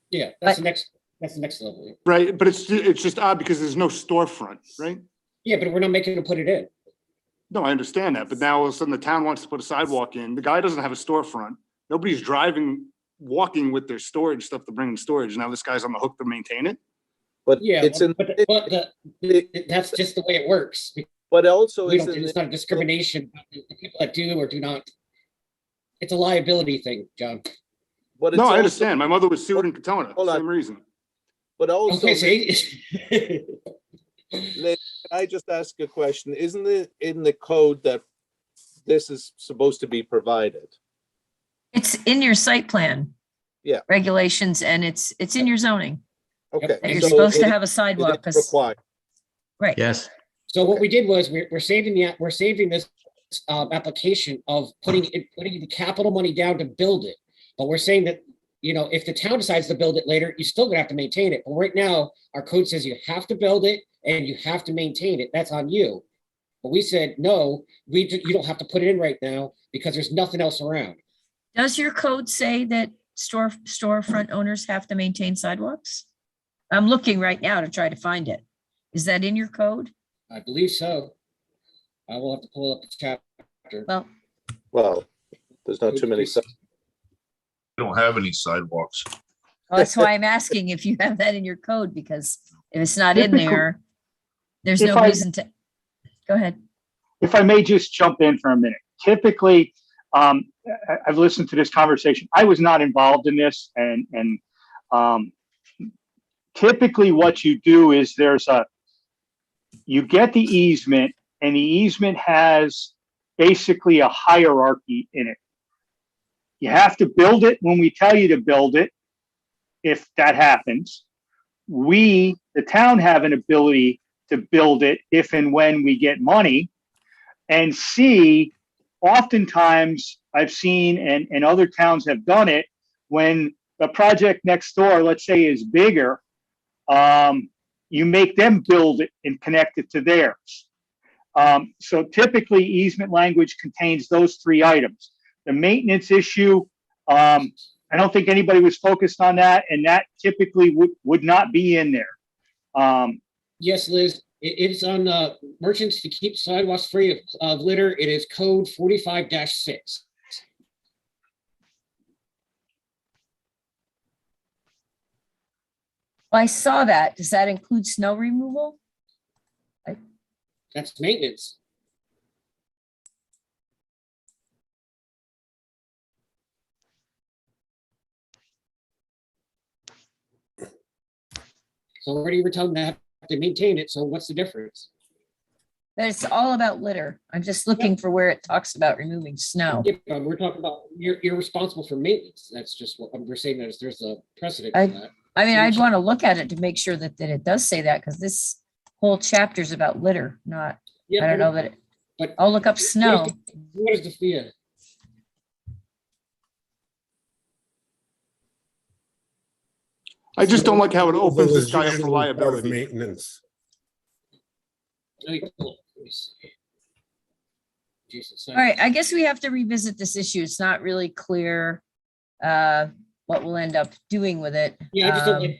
Yeah, that's the next level. Right, but it's just odd because there's no storefront, right? Yeah, but we're not making them put it in. No, I understand that, but now all of a sudden the town wants to put a sidewalk in. The guy doesn't have a storefront. Nobody's walking with their storage stuff to bring in storage. Now this guy's on the hook to maintain it. But Yeah, it's in, that's just the way it works. but also We it's don't, in, it's not a discrimination. The people that do or do not. It's a liability thing, John. but it's No, I also- understand. My mother was sued in Katona, Hold on. same reason. But also, Okay, see? Can I just ask a question? Isn't it in the code that this is supposed to be provided? It's in your site plan. Yeah. Regulations, and it's in your zoning, Okay. that you're so supposed to it- have a it sidewalk. is 'Cause- required. Right. Yes. So what we did was we're saving this application of putting the capital money down to build it. But we're saying that, you know, if the town decides to build it later, you're still gonna have to maintain it. But right now, our code says you have to build it and you have to maintain it. That's on you. But we said, no, you don't have to put it in right now because there's nothing else around. Does your code say that storefront owners have to maintain sidewalks? I'm looking right now to try to find it. Is that in your code? I believe so. I will have to pull up the chapter. Well, Well, there's not too many. We don't have any sidewalks. that's why I'm asking if you have that in your code, because if it's not in Typical- there, there's If no I- reason to. Go ahead. If I may just jump in for a minute. Typically, I've listened to this conversation. I was not involved in this, and typically what you do is you get the easement, and the easement has basically a hierarchy in it. You have to build it when we tell you to build it, if that happens. We, the town, have an ability to build it if and when we get money. And C, oftentimes I've seen, and other towns have done it, when the project next door, let's say, is bigger, you make them build it and connect it to theirs. So typically easement language contains those three items. The maintenance issue, I don't think anybody was focused on that, and that typically would not be in there. Yes, Liz, it's on merchants to keep sidewalks free of litter. It is code 45-6. I saw that. Does that include snow removal? That's maintenance. So already we're telling them they have to maintain it, so what's the difference? But it's all about litter. I'm just looking for where it talks about removing snow. Yeah, but we're talking about, you're responsible for maintenance. That's just what we're saying, there's a precedent for that. I mean, I'd want to look at it to make sure that it does say that, because this whole chapter is about litter, not, Yeah, I don't know that it, but I'll look up snow. What is the fee? I just don't like how it There opens was this guy up for usually part of liability. Maintenance. All right, I guess we have to revisit this issue. It's not really clear what we'll end up doing with it. Yeah,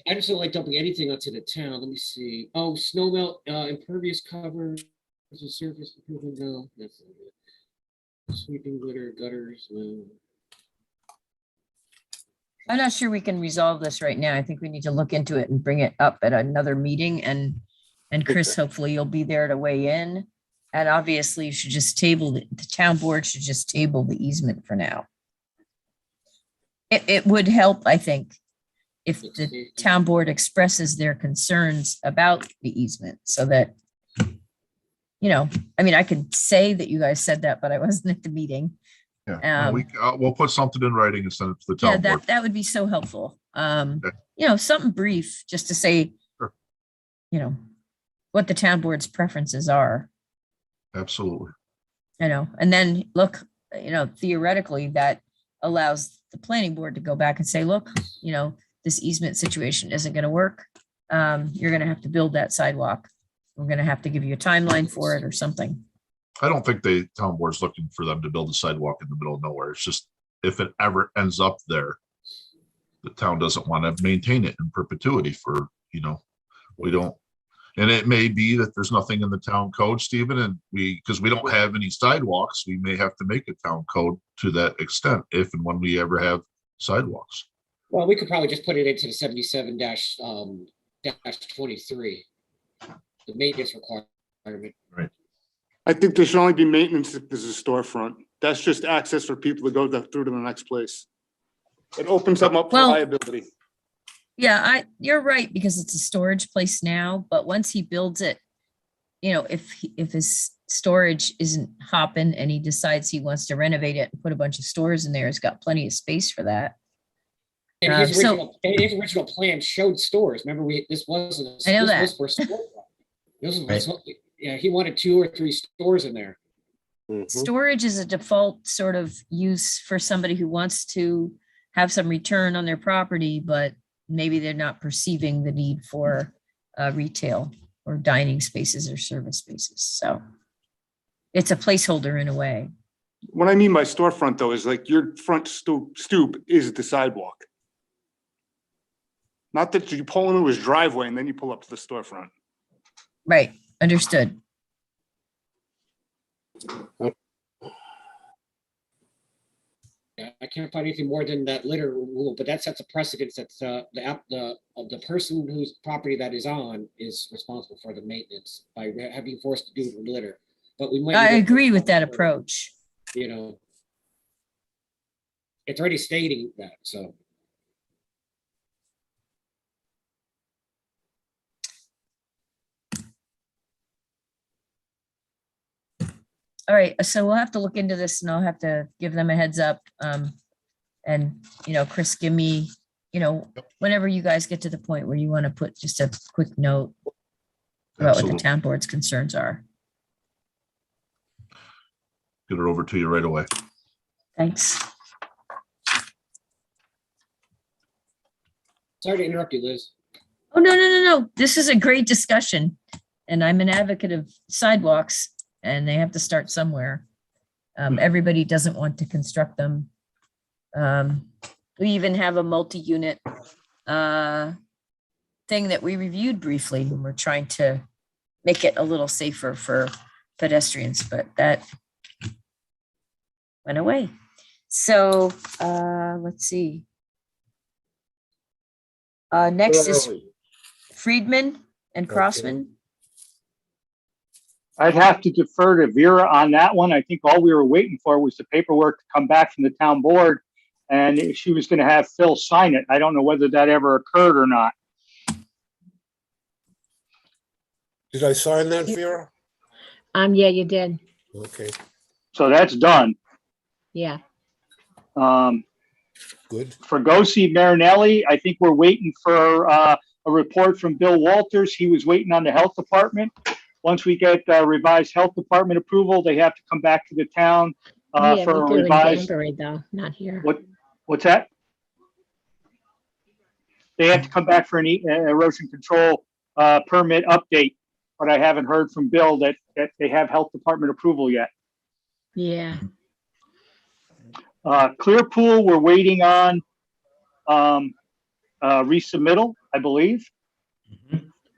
I just don't like dumping anything onto the town. Let me see. Oh, snow melt, impervious cover, there's a surface improvement, no, that's not good. Sweeping litter, gutters, no. I'm not sure we can resolve this right now. I think we need to look into it and bring it up at another meeting, and Chris, hopefully you'll be there to weigh in. And obviously you should just table, the town board should just table the easement for now. It would help, I think, if the town board expresses their concerns about the easement, so that, you know, I mean, I could say that you guys said that, but I wasn't at the meeting. Yeah, we'll put something in writing and send it to the Yeah, town board. that would be so helpful. You know, something brief, just to say, you know, what the town board's preferences are, Absolutely. you know, and then look, you know, theoretically, that allows the planning board to go back and say, look, you know, this easement situation isn't going to work. You're going to have to build that sidewalk. We're going to have to give you a timeline for it or something. I don't think the town board's looking for them to build a sidewalk in the middle of nowhere. It's just if it ever ends up there, the town doesn't want to maintain it in perpetuity for, you know, we don't. And it may be that there's nothing in the town code, Stephen, and because we don't have any sidewalks, we may have to make a town code to that extent if and when we ever have sidewalks. Well, we could probably just put it into the 77 dash 23, the maintenance requirement. Right. I think there should only be maintenance if there's a storefront. That's just access for people to go through to the next place. It opens them up for Well, liability. Yeah, you're right, because it's a storage place now, but once he builds it, you know, if his storage isn't hopping and he decides he wants to renovate it and put a bunch of stores in there, he's got plenty of space for that. And his original plan showed stores. Remember, this wasn't. I know this that. was for store. This was, yeah, he wanted 2 or 3 stores in there. Storage is a default sort of use for somebody who wants to have some return on their property, but maybe they're not perceiving the need for retail or dining spaces or service spaces. So it's a placeholder in a way. What I mean by storefront though is like your front stoop is the sidewalk. Not that you pull into his driveway and then you pull up to the storefront. Right, understood. Yeah, I can't find anything more than that litter rule, but that sets a precedence that the person whose property that is on is responsible for the maintenance by having forced to do the litter. But we might. I agree with that approach. You know, it's already stating that, so. All right, so we'll have to look into this and I'll have to give them a heads up. And, you know, Chris, give me, you know, whenever you guys get to the point where you want to put just a quick note about what the town board's concerns are. Get it over to you right away. Thanks. Sorry to interrupt you, Liz. Oh, no. This is a great discussion. And I'm an advocate of sidewalks and they have to start somewhere. Everybody doesn't want to construct them. We even have a multi-unit thing that we reviewed briefly when we're trying to make it a little safer for pedestrians, but that went away. So let's see. Next is Friedman and Crossman. I'd have to defer to Vera on that one. I think all we were waiting for was the paperwork to come back from the town board, and she was going to have Phil sign it. I don't know whether that ever occurred or not. Did I sign that, Vera? Yeah, you did. Okay, So that's done. Yeah. good. For Gosi Marinelli, I think we're waiting for a report from Bill Walters. He was waiting on the health department. Once we get revised health department approval, they have to come back to the town Yeah, for a we do in revised. Danbury though, not here. What's that? They have to come back for an erosion control permit update, but I haven't heard from Bill that they have health department approval yet. Yeah. Clearpool, we're waiting on resubmittal, I believe.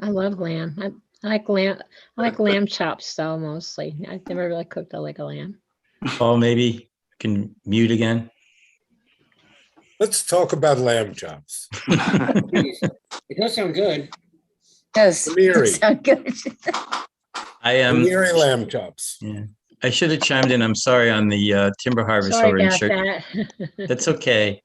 I love lamb. I like lamb. I like lamb chops though mostly. I've never really cooked a leg of lamb. Paul, maybe you can mute again. Let's talk about lamb chops. It does sound good. Does Amiri. sound good. I am. Amiri lamb chops. Yeah, I should have chimed in. I'm sorry on the timber harvest Sorry over in about Church. that. That's okay.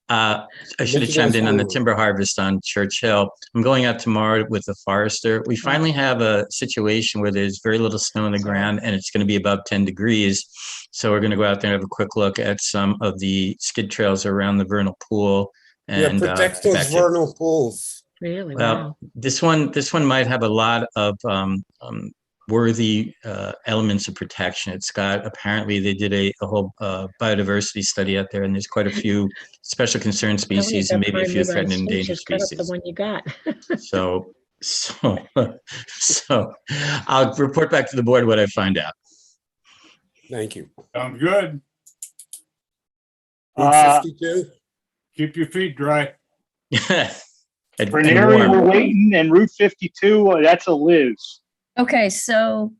I should have Yes, chimed in on the absolutely. timber harvest on Church Hill. I'm going out tomorrow with the forester. We finally have a situation where there's very little snow on the ground and it's going to be above 10 degrees. So we're going to go out there and have a quick look at some of the skid trails around the vernal pool. Yeah, And protect those that's it. vernal pools. Really? Wow. Well, this one might have a lot of worthy elements of protection. It's got, apparently they did a whole biodiversity study out there, and there's quite a few special concern species and maybe a few threatened and endangered Cut up the species. one you got. So I'll report back to the board what I find out. Thank you. Sounds good. Route 52? Keep your feet dry. And Bernary, warm. we're waiting, and Route 52, that's a Liz. Okay, so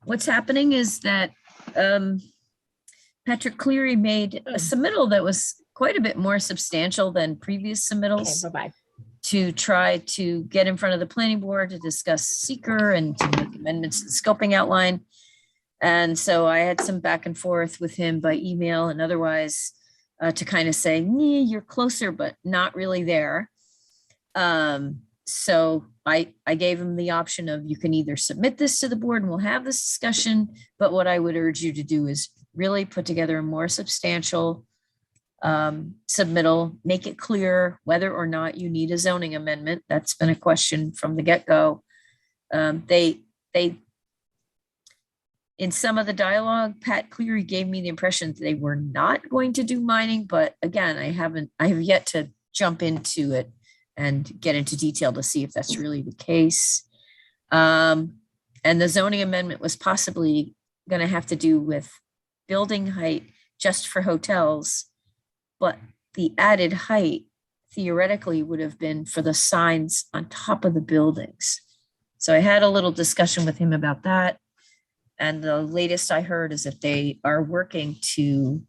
what's happening is that Patrick Cleary made a submittal that was quite a bit more substantial than previous Okay, submittals bye-bye. to try to get in front of the planning board to discuss seeker and to make amendments to the scoping outline. And so I had some back and forth with him by email and otherwise to kind of say, "Nee, you're closer, but not really there." So I gave him the option of you can either submit this to the board and we'll have this discussion, but what I would urge you to do is really put together a more substantial submittal, make it clear whether or not you need a zoning amendment. That's been a question from the get-go. They in some of the dialogue, Pat Cleary gave me the impression that they were not going to do mining, but again, I have yet to jump into it and get into detail to see if that's really the case. And the zoning amendment was possibly going to have to do with building height just for hotels, but the added height theoretically would have been for the signs on top of the buildings. So I had a little discussion with him about that. And the latest I heard is that they are working to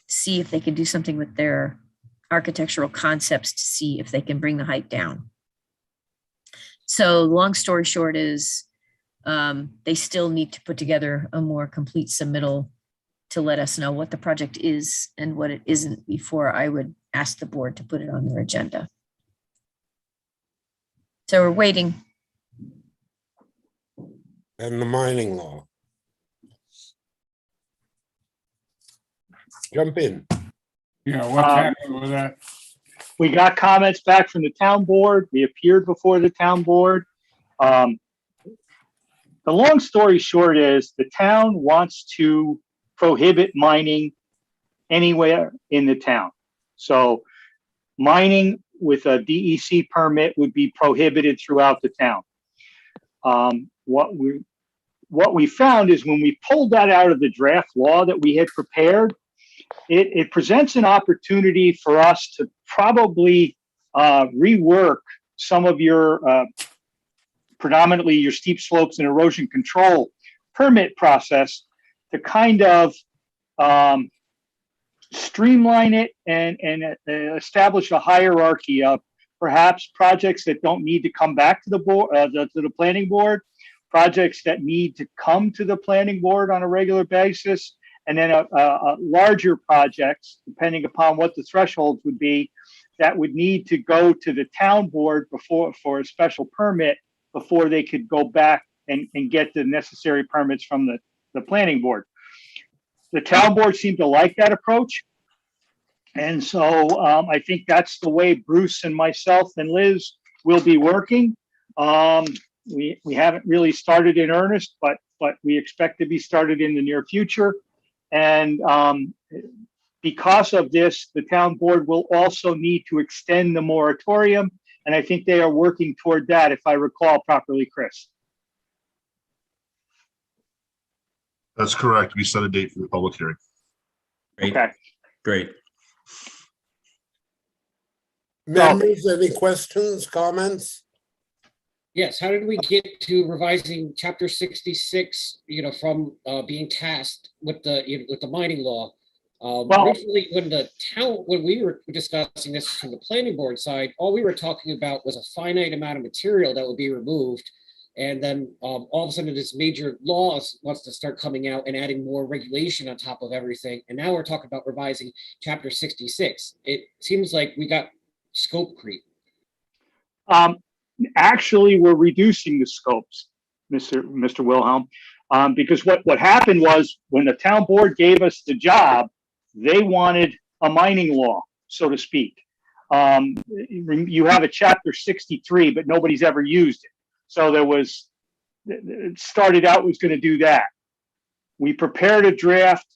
see if they can do something with their architectural concepts to see if they can bring the height down. So long story short is they still need to put together a more complete submittal to let us know what the project is and what it isn't before I would ask the board to put it on their agenda. So we're waiting. And the mining law. Jump in. Yeah, what's happening with that? We got comments back from the town board. We appeared before the town board. The long story short is the town wants to prohibit mining anywhere in the town. So mining with a DEC permit would be prohibited throughout the town. What we found is when we pulled that out of the draft law that we had prepared, it presents an opportunity for us to probably rework some of your predominantly your steep slopes and erosion control permit process to kind of streamline it and establish a hierarchy of perhaps projects that don't need to come back to the board, to the planning board, projects that need to come to the planning board on a regular basis, and then a larger projects, depending upon what the thresholds would be, that would need to go to the town board before for a special permit before they could go back and get the necessary permits from the planning board. The town board seemed to like that approach. And so I think that's the way Bruce and myself and Liz will be working. We haven't really started in earnest, but we expect to be started in the near future. And because of this, the town board will also need to extend the moratorium. And I think they are working toward that, if I recall properly, Chris. That's correct. We set a date for the public hearing. Great, Okay. great. Members, any questions, comments? Yes, how did we get to revising chapter 66, from being tasked with the mining law? Well- Originally, when we were discussing this from the planning board side, all we were talking about was a finite amount of material that would be removed. And then all of a sudden this major laws wants to start coming out and adding more regulation on top of everything. And now we're talking about revising chapter 66. It seems like we got scope creep. Actually, we're reducing the scopes, Mr. Wilhelm, because what happened was when the town board gave us the job, they wanted a mining law, so to speak. You have a chapter 63, but nobody's ever used it. So it started out was going to do that. We prepared a draft.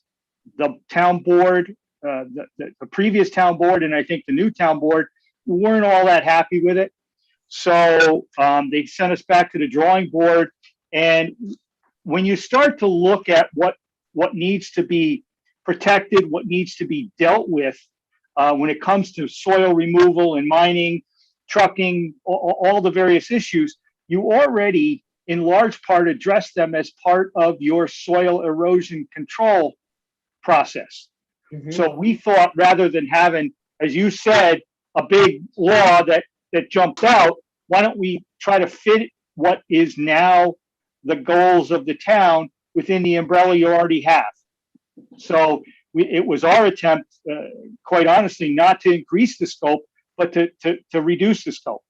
The town board, the previous town board, and I think the new town board weren't all that happy with it. So they sent us back to the drawing board. And when you start to look at what needs to be protected, what needs to be dealt with when it comes to soil removal and mining, trucking, all the various issues, you already in large part address them as part of your soil erosion control process. Mm-hmm. So we thought rather than having, as you said, a big law that jumped out, why don't we try to fit what is now the goals of the town within the umbrella you already have? So it was our attempt, quite honestly, not to increase the scope, but to reduce the scope.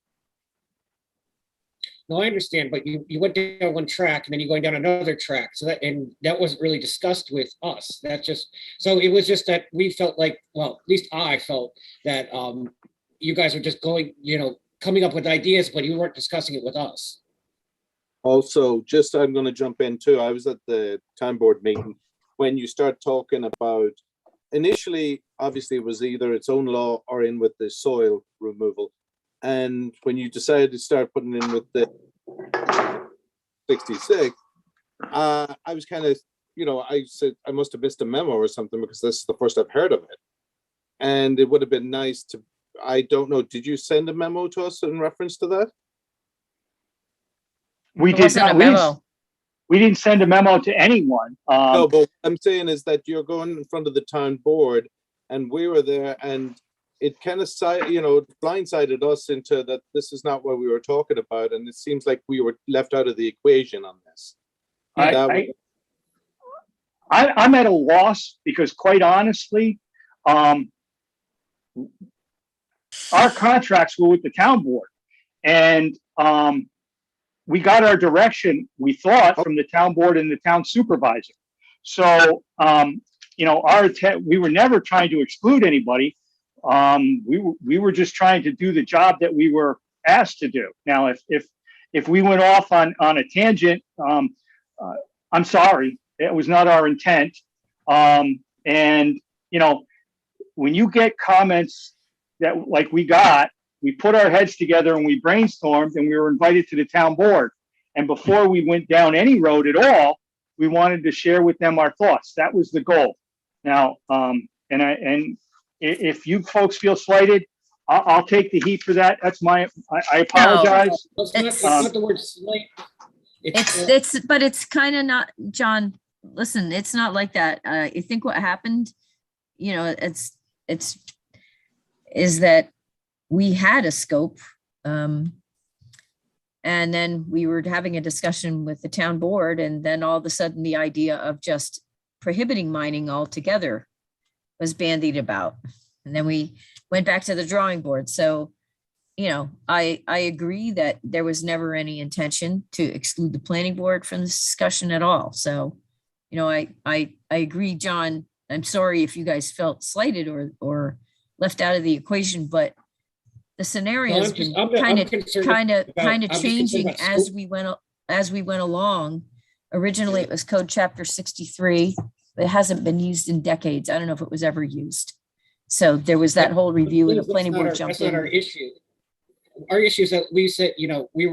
No, I understand, but you went down one track and then you're going down another track. So that wasn't really discussed with us. So it was just that we felt like, well, at least I felt that you guys were just going, coming up with ideas, but you weren't discussing it with us. Also, I'm going to jump in too. I was at the town board meeting when you start talking about, initially, obviously it was either its own law or in with the soil removal. And when you decided to start putting in with the 66, I was kind of, I said I must have missed a memo or something because this is the first I've heard of it. And it would have been nice to, I don't know, did you send a memo to us in reference to that? We did not. We didn't send a memo to anyone. No, but what I'm saying is that you're going in front of the town board and we were there and it kind of, blindsided us into that this is not what we were talking about. And it seems like we were left out of the equation on this. I'm at a loss because quite honestly, our contracts were with the town board and we got our direction, we thought, from the town board and the town supervisor. So, we were never trying to exclude anybody. We were just trying to do the job that we were asked to do. Now, if we went off on a tangent, I'm sorry, it was not our intent. And when you get comments that like we got, we put our heads together and we brainstormed and we were invited to the town board. And before we went down any road at all, we wanted to share with them our thoughts. That was the goal. Now, if you folks feel slighted, I'll take the heat for that. That's I apologize. No, it's not the word slight. But it's kind of not, John, listen, it's not like that. I think what happened, is that we had a scope, and then we were having a discussion with the town board, and then all of a sudden the idea of just prohibiting mining altogether was bandied about. And then we went back to the drawing board. So you know, I agree that there was never any intention to exclude the planning board from this discussion at all. So, you know, I agree, John. I'm sorry if you guys felt slighted or left out of the equation, but the scenario has been kind of changing as we went along. Originally, it was code chapter 63, but it hasn't been used in decades. I don't know if it was ever used. So there was that whole review and the planning board jumped in. That's not our issue. Our issue is that we said, you know, we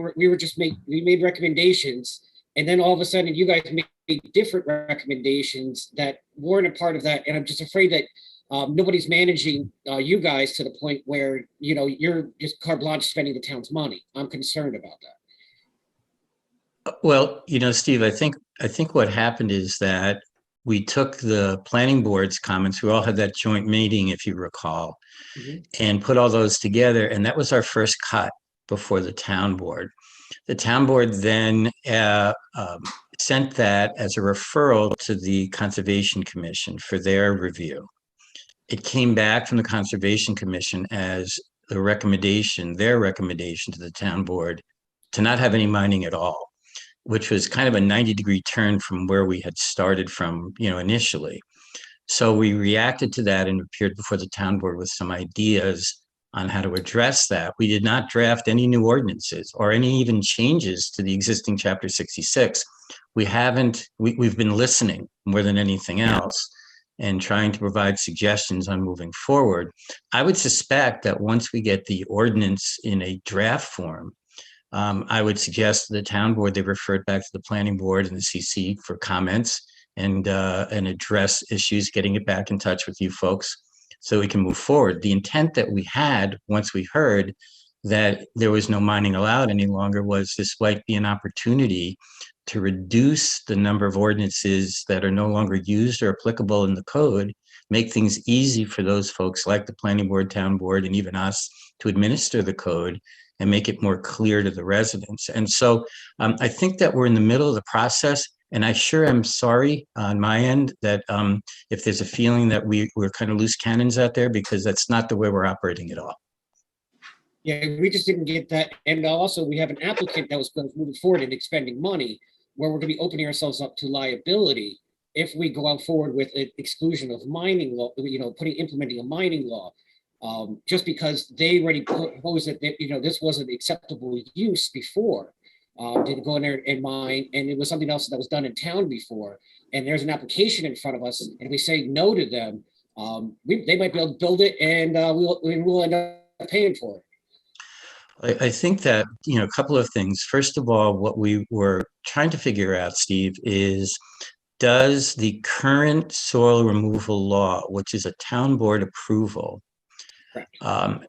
made recommendations, and then all of a sudden you guys made different recommendations that weren't a part of that. And I'm just afraid that nobody's managing you guys to the point where, you know, you're just carte blanche spending the town's money. I'm concerned about that. Well, you know, Steve, I think what happened is that we took the planning board's comments. We all had that joint meeting, if you recall, and put all those together. And that was our first cut before the town board. The town board then sent that as a referral to the Conservation Commission for their review. It came back from the Conservation Commission as their recommendation to the town board to not have any mining at all, which was kind of a 90-degree turn from where we had started from, you know, initially. So we reacted to that and appeared before the town board with some ideas on how to address that. We did not draft any new ordinances or any even changes to the existing chapter 66. We've been listening more than anything else and trying to provide suggestions on moving forward. I would suspect that once we get the ordinance in a draft form, I would suggest to the town board, they refer it back to the planning board and the CC for comments and address issues, getting it back in touch with you folks so we can move forward. The intent that we had once we heard that there was no mining allowed any longer was this might be an opportunity to reduce the number of ordinances that are no longer used or applicable in the code, make things easy for those folks like the planning board, town board, and even us to administer the code and make it more clear to the residents. And so I think that we're in the middle of the process. And I sure am sorry on my end that if there's a feeling that we're kind of loose cannons out there, because that's not the way we're operating at all. Yeah, we just didn't get that. And also we have an applicant that was moving forward and expending money where we're going to be opening ourselves up to liability if we go out forward with an exclusion of mining law, you know, implementing a mining law. Just because they already proposed that, you know, this wasn't acceptable use before. To go in there and mine, and it was something else that was done in town before, and there's an application in front of us, and we say no to them, they might be able to build it, and we'll end up paying for it. I think that, you know, a couple of things. First of all, what we were trying to figure out, Steve, is does the current soil removal law, which is a town board approval,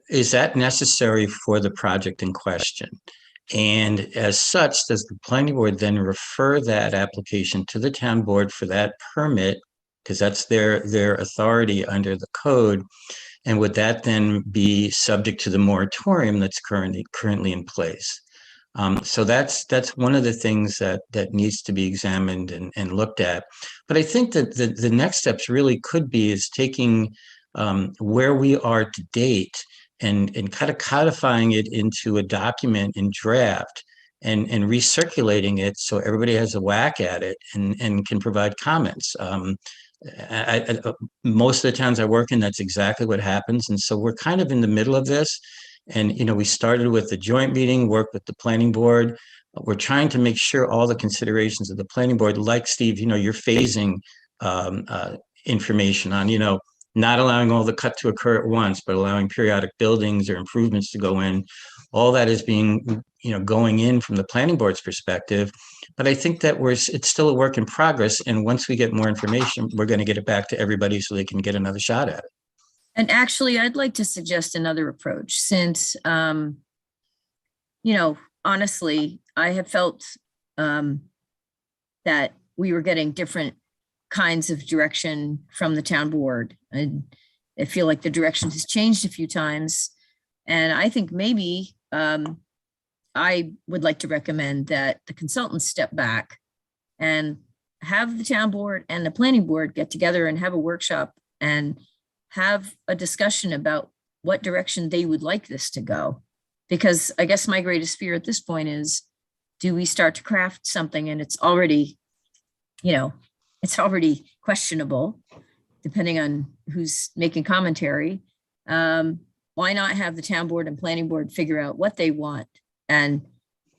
is that necessary for the project in question? And as such, does the planning board then refer that application to the town board for that permit? Because that's their authority under the code. And would that then be subject to the moratorium that's currently in place? So that's one of the things that needs to be examined and looked at. But I think that the next steps really could be is taking where we are to date and kind of codifying it into a document in draft and recirculating it so everybody has a whack at it and can provide comments. Most of the towns I work in, that's exactly what happens. And so we're kind of in the middle of this. And, you know, we started with the joint meeting, worked with the planning board. We're trying to make sure all the considerations of the planning board, like Steve, you know, you're phasing information on, you know, not allowing all the cut to occur at once, but allowing periodic buildings or improvements to go in. All that is being, you know, going in from the planning board's perspective. But I think that it's still a work in progress. And once we get more information, we're going to get it back to everybody so they can get another shot at it. And actually, I'd like to suggest another approach since, you know, honestly, I have felt that we were getting different kinds of direction from the town board. And I feel like the direction has changed a few times. And I think maybe I would like to recommend that the consultants step back and have the town board and the planning board get together and have a workshop and have a discussion about what direction they would like this to go. Because I guess my greatest fear at this point is, do we start to craft something and it's already, it's already questionable, depending on who's making commentary. Why not have the town board and planning board figure out what they want? And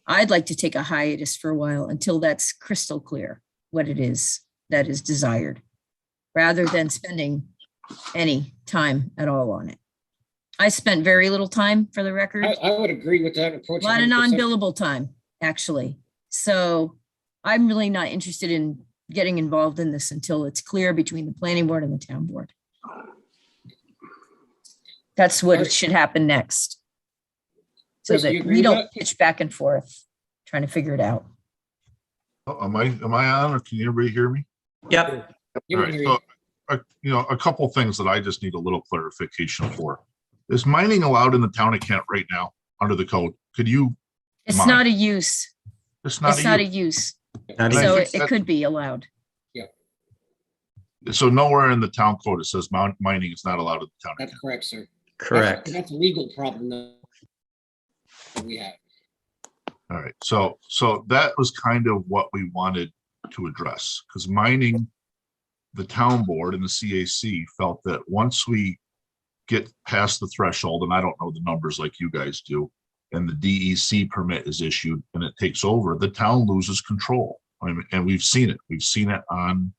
I'd like to take a hiatus for a while until that's crystal clear what it is that is desired, rather than spending any time at all on it. I spent very little time, for the record. I would agree with that approach. A lot of 100%. non-billable time, actually. So I'm really not interested in getting involved in this until it's clear between the planning board and the town board. That's what should happen next. So Chris, do you that agree we with don't that? pitch back and forth trying to figure it out. Oh, am I on, or can everybody hear me? Yep. You All can right, hear so, a couple things that I just need a little clarification for. Is mining allowed in the town of Kent right now under the code? Could you? It's mine? not a use. It's not It's not a use. use. Not And I So think it that- could be allowed. So nowhere in the town code it says mining is not allowed in the town of That's Kent. correct, sir. Correct. That's a legal problem that we have. All right, so that was kind of what we wanted to address, because mining, the town board and the CAC felt that once we get past the threshold, and I don't know the numbers like you guys do, and the DEC permit is issued and it takes over, the town loses control. I mean, and we've seen it. We've seen it on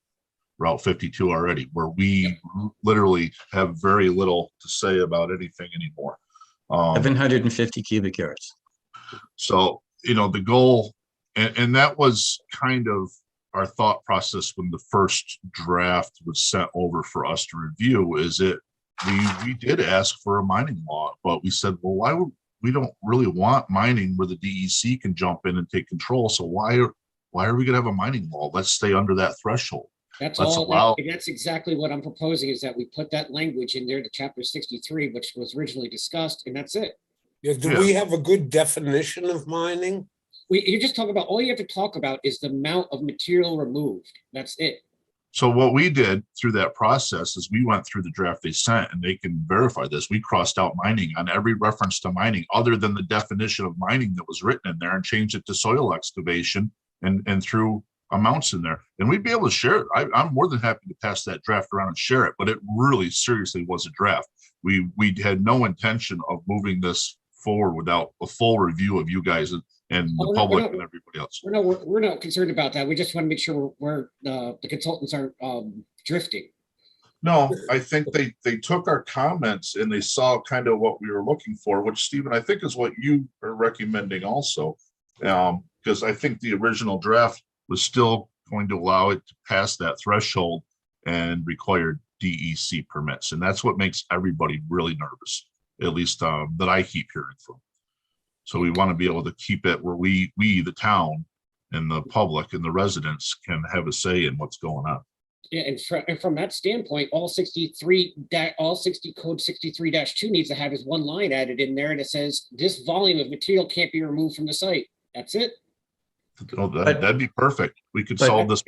Route 52 already, where we literally have very little to say about anything anymore. 750 cubic yards. So, the goal, and that was kind of our thought process when the first draft was sent over for us to review, is it, we did ask for a mining law, but we said, well, we don't really want mining where the DEC can jump in and take control. So why are we gonna have a mining law? Let's stay under that threshold. That's Let's all, allow- that's exactly what I'm proposing, is that we put that language in there to chapter 63, which was originally discussed, and that's it. Yeah, do we have a good definition of mining? You just talk about, all you have to talk about is the amount of material removed. That's it. So what we did through that process is we went through the draft they sent, and they can verify this. We crossed out mining on every reference to mining, other than the definition of mining that was written in there, and changed it to soil excavation and threw amounts in there. And we'd be able to share it. I'm more than happy to pass that draft around and share it, but it really seriously was a draft. We had no intention of moving this forward without a full review of you guys and the public and everybody else. We're not concerned about that. We just want to make sure the consultants aren't drifting. No, I think they took our comments and they saw kind of what we were looking for, which, Stephen, I think is what you are recommending also. Because I think the original draft was still going to allow it to pass that threshold and require DEC permits. And that's what makes everybody really nervous, at least that I keep hearing from. So we want to be able to keep it where we, the town and the public and the residents can have a say in what's going on. Yeah, and from that standpoint, all 60 code 63-2 needs to have is one line added in there, and it says this volume of material can't be removed from the site. That's it. Oh, that'd be perfect. We could solve this.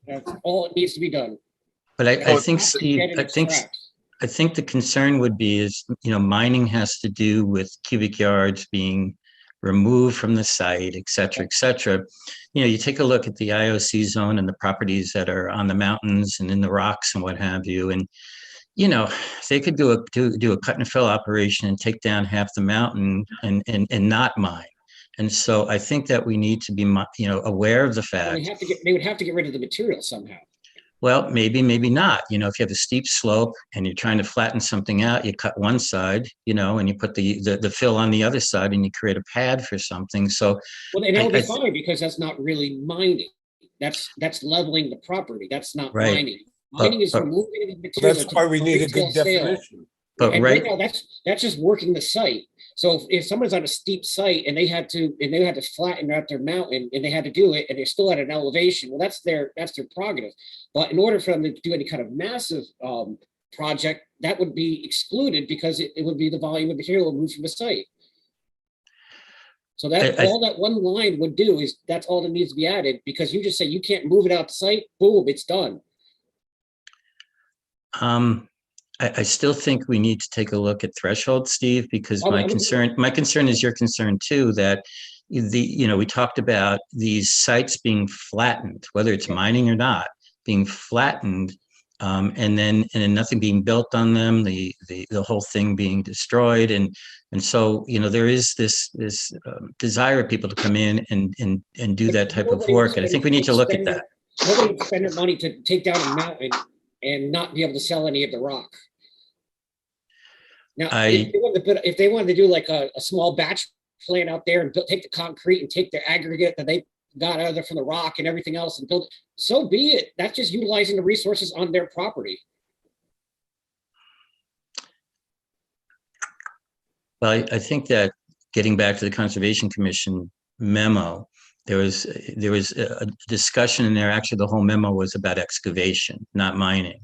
That's all it needs to be done. But I think, Get Steve, it extract. I think the concern would be is, mining has to do with cubic yards being removed from the site, et cetera, et cetera. You take a look at the IOC zone and the properties that are on the mountains and in the rocks and what have you. And, they could do a cut and fill operation and take down half the mountain and not mine. And so I think that we need to be, aware of the fact. They would have to get rid of the material somehow. Well, maybe if you have a steep slope and you're trying to flatten something out, you cut one side, and you put the fill on the other side and you create a pad for something. So, well, and that would be fine, because that's not really mining. That's leveling the property. That's not right. mining. Mining is removing the material. That's why we need a good definition. But and right now, that's just working the site. So if someone's on a steep site and they had to flatten out their mountain, and they had to do it, and they're still at an elevation, well, that's their prerogative. But in order for them to do any kind of massive project, that would be excluded, because it would be the volume of material removed from the site. So that all that one line would do is, that's all that needs to be added, because you just say you can't move it out the site, boom, it's done. I still think we need to take a look at threshold, Steve, because my concern is your concern too, that we talked about these sites being flattened, whether it's mining or not, being flattened, and then nothing being built on them, the whole thing being destroyed. And so, there is this desire of people to come in and do that type of work. And I think we need to look at that. Nobody would spend their money to take down a mountain and not be able to sell any of the rock. Now, if they wanted to do like a small batch plant out there and take the concrete and take the aggregate that they got out of there from the rock and everything else and build, so be it. That's just utilizing the resources on their property. Well, I think that getting back to the Conservation Commission memo, there was a discussion in there. Actually, the whole memo was about excavation, not mining.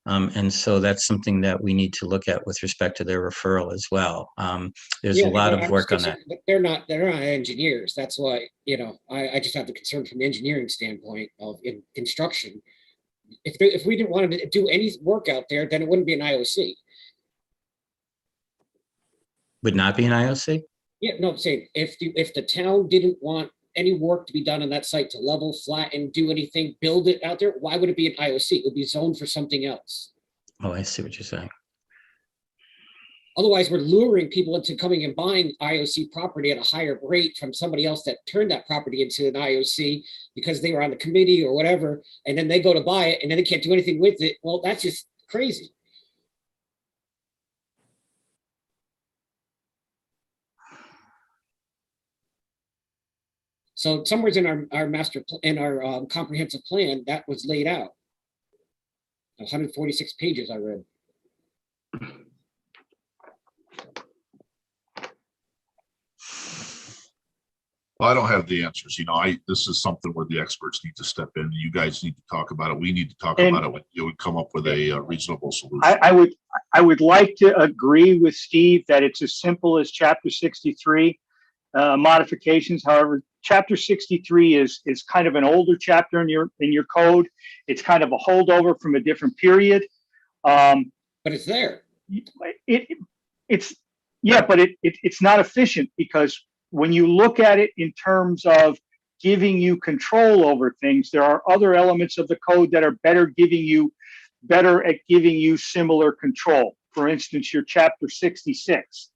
And so that's something that we need to look at with respect to their referral as well. There's a lot of work on that. But they're not engineers. That's why, I just have the concern from the engineering standpoint of in construction. If we didn't want to do any work out there, then it wouldn't be an IOC. Would not be an IOC? Yeah, no, I'm saying if the town didn't want any work to be done on that site to level, flatten, do anything, build it out there, why would it be an IOC? It would be zoned for something else. Oh, I see what you're saying. Otherwise, we're luring people into coming and buying IOC property at a higher rate from somebody else that turned that property into an IOC because they were on the committee or whatever, and then they go to buy it and then they can't do anything with it. Well, that's just crazy. So somewhere in our master in our comprehensive plan that was laid out. 146 pages I read. Well, I don't have the answers. This is something where the experts need to step in. You guys need to talk about it. We need to talk about it when you would come up with a reasonable solution. I would like to agree with Steve that it's as simple as Chapter 63 modifications. However, Chapter 63 is kind of an older chapter in your code. It's kind of a holdover from a different period. But it's there. It's not efficient because when you look at it in terms of giving you control over things, there are other elements of the code that are better at giving you similar control. For instance, your Chapter 66.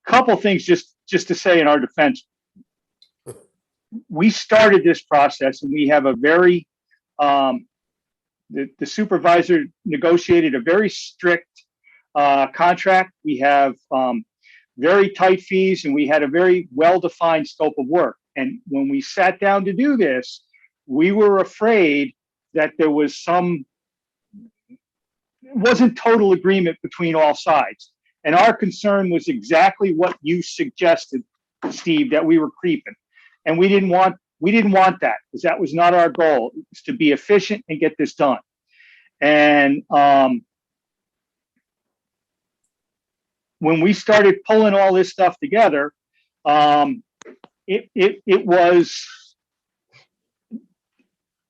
Couple things just to say in our defense. We started this process and we have a very, the supervisor negotiated a very strict contract. We have very tight fees and we had a very well-defined scope of work. And when we sat down to do this, we were afraid that there was wasn't total agreement between all sides. And our concern was exactly what you suggested, Steve, that we were creeping. And we didn't want that because that was not our goal. It was to be efficient and get this done. And when we started pulling all this stuff together, it was,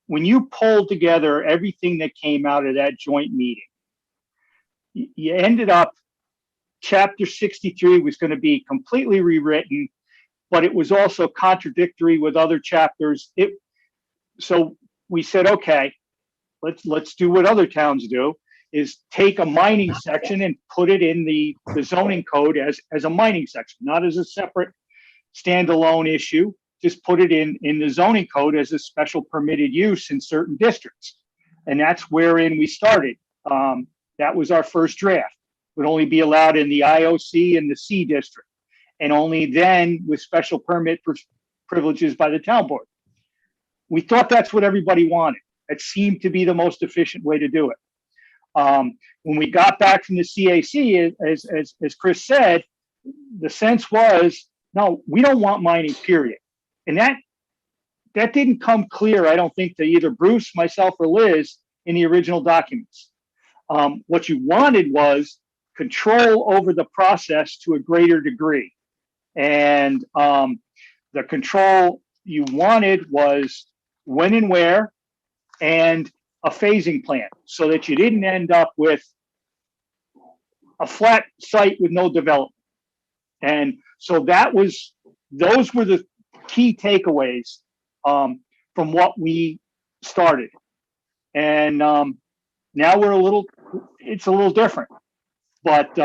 when you pulled together everything that came out of that joint meeting, you ended up, Chapter 63 was going to be completely rewritten, but it was also contradictory with other chapters. So we said, okay, let's do what other towns do, is take a mining section and put it in the zoning code as a mining section, not as a separate standalone issue. Just put it in the zoning code as a special permitted use in certain districts. And that's wherein we started. That was our first draft. Would only be allowed in the IOC and the C district, and only then with special permit privileges by the town board. We thought that's what everybody wanted. It seemed to be the most efficient way to do it. When we got back from the CAC, as Chris said, the sense was, no, we don't want mining, period. And that didn't come clear, I don't think, to either Bruce, myself, or Liz in the original documents. What you wanted was control over the process to a greater degree. And the control you wanted was when and where, and a phasing plan so that you didn't end up with a flat site with no development. And so those were the key takeaways from what we started. And now it's a little different, but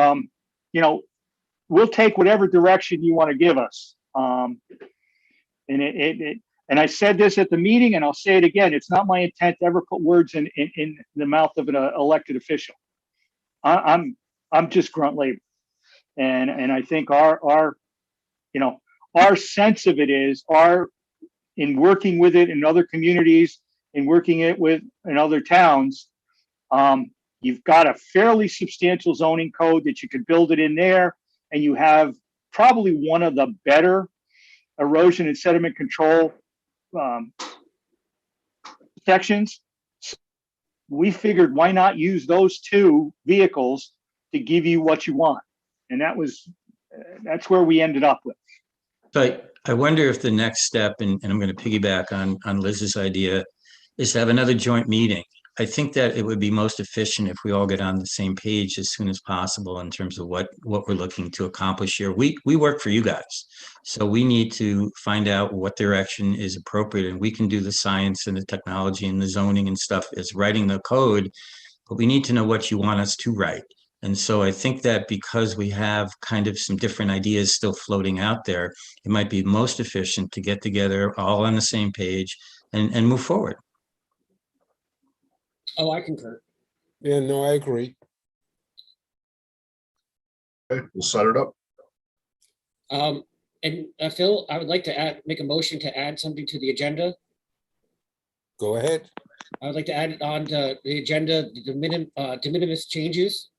we'll take whatever direction you want to give us. And I said this at the meeting, and I'll say it again. It's not my intent to ever put words in the mouth of an elected official. I'm just grunt labor, and I think our sense of it is in working with it in other communities, in working it with in other towns. You've got a fairly substantial zoning code that you could build it in there, and you have probably one of the better erosion and sediment control sections. We figured, why not use those two vehicles to give you what you want? And that's where we ended up with. But I wonder if the next step, and I'm going to piggyback on Liz's idea, is to have another joint meeting. I think that it would be most efficient if we all get on the same page as soon as possible in terms of what we're looking to accomplish here. We work for you guys, so we need to find out what direction is appropriate, and we can do the science and the technology and the zoning and stuff as writing the code, but we need to know what you want us to write. And so I think that because we have kind of some different ideas still floating out there, it might be most efficient to get together all on the same page and move forward. Oh, I concur. Yeah, no, I agree. Okay, we'll set it up. And Phil, I would like to make a motion to add something to the agenda. Go ahead. I would like to add it on to the agenda, the de minimis changes.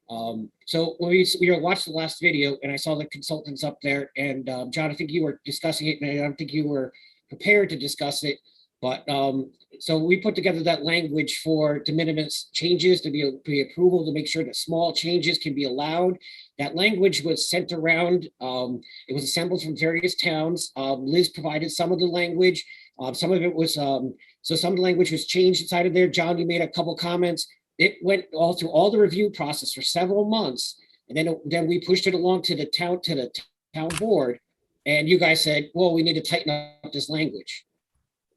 So when we watched the last video and I saw the consultants up there, and John, I think you were discussing it, and I don't think you were prepared to discuss it, but so we put together that language for de minimis changes to be approval, to make sure that small changes can be allowed. That language was sent around. It was assembled from various towns. Liz provided some of the language. Some of it was, so some of the language was changed inside of there. John, you made a couple comments. It went all through all the review process for several months. And then we pushed it along to the town board. And you guys said, well, we need to tighten up this language.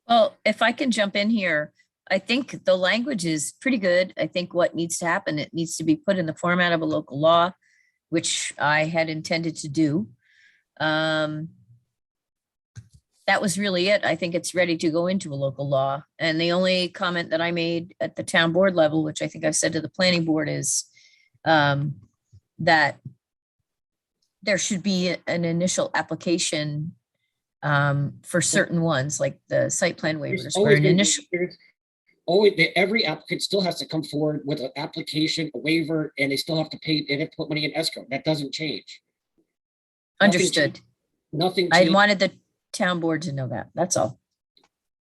Well, if I can jump in here, I think the language is pretty good. I think what needs to happen, it needs to be put in the format of a local law, which I had intended to do. That was really it. I think it's ready to go into a local law. And the only comment that I made at the town board level, which I think I've said to the planning board, is that there should be an initial application for certain ones, like the site plan waivers. Where an initial Every applicant still has to come forward with an application, a waiver, and they still have to pay, they have to put money in escrow. That doesn't change. Understood. Nothing. I wanted the town board to know that. That's all.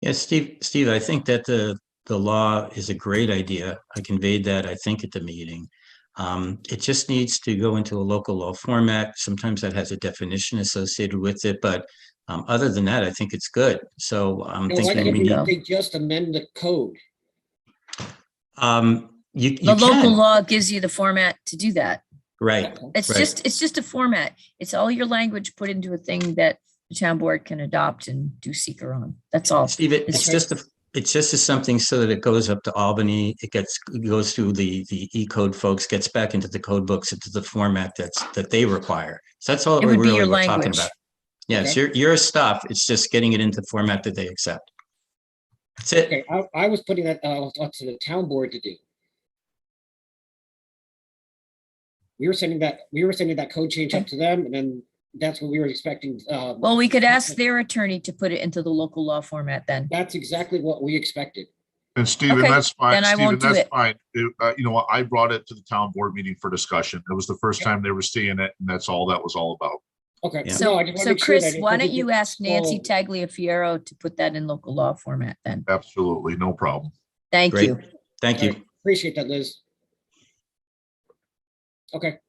Yes, Steve, I think that the law is a great idea. I conveyed that, I think, at the meeting. It just needs to go into a local law format. Sometimes that has a definition associated with it, but other than that, I think it's good. So I'm thinking we need. They just amend the code. The local law gives you the format to do that. Right. It's just a format. It's all your language put into a thing that the town board can adopt and do seeker on. That's all. Steve, it's just something so that it goes up to Albany. It goes through the E-code folks, gets back into the code books, into the format that they require. So that's all It would be we're your talking language. about. Yes, Okay. your stuff. It's just getting it into the format that they accept. That's it. Okay, I was putting that up to the town board to do. We were sending that code change up to them, and then that's what we were expecting. Well, we could ask their attorney to put it into the local law format then. That's exactly what we expected. And Stephen, Okay, that's fine. then I Stephen, won't do that's it. fine. You know what? I brought it to the town board meeting for discussion. It was the first time they were seeing it, and that's all that was all about. Okay. Yeah. No, I just wanna So make sure Chris, that why it don't you doesn't ask Nancy fall- Tagliafiero to put that in local law format then? Absolutely, no problem. Thank Great. you. Thank you. Appreciate that, Liz. Okay.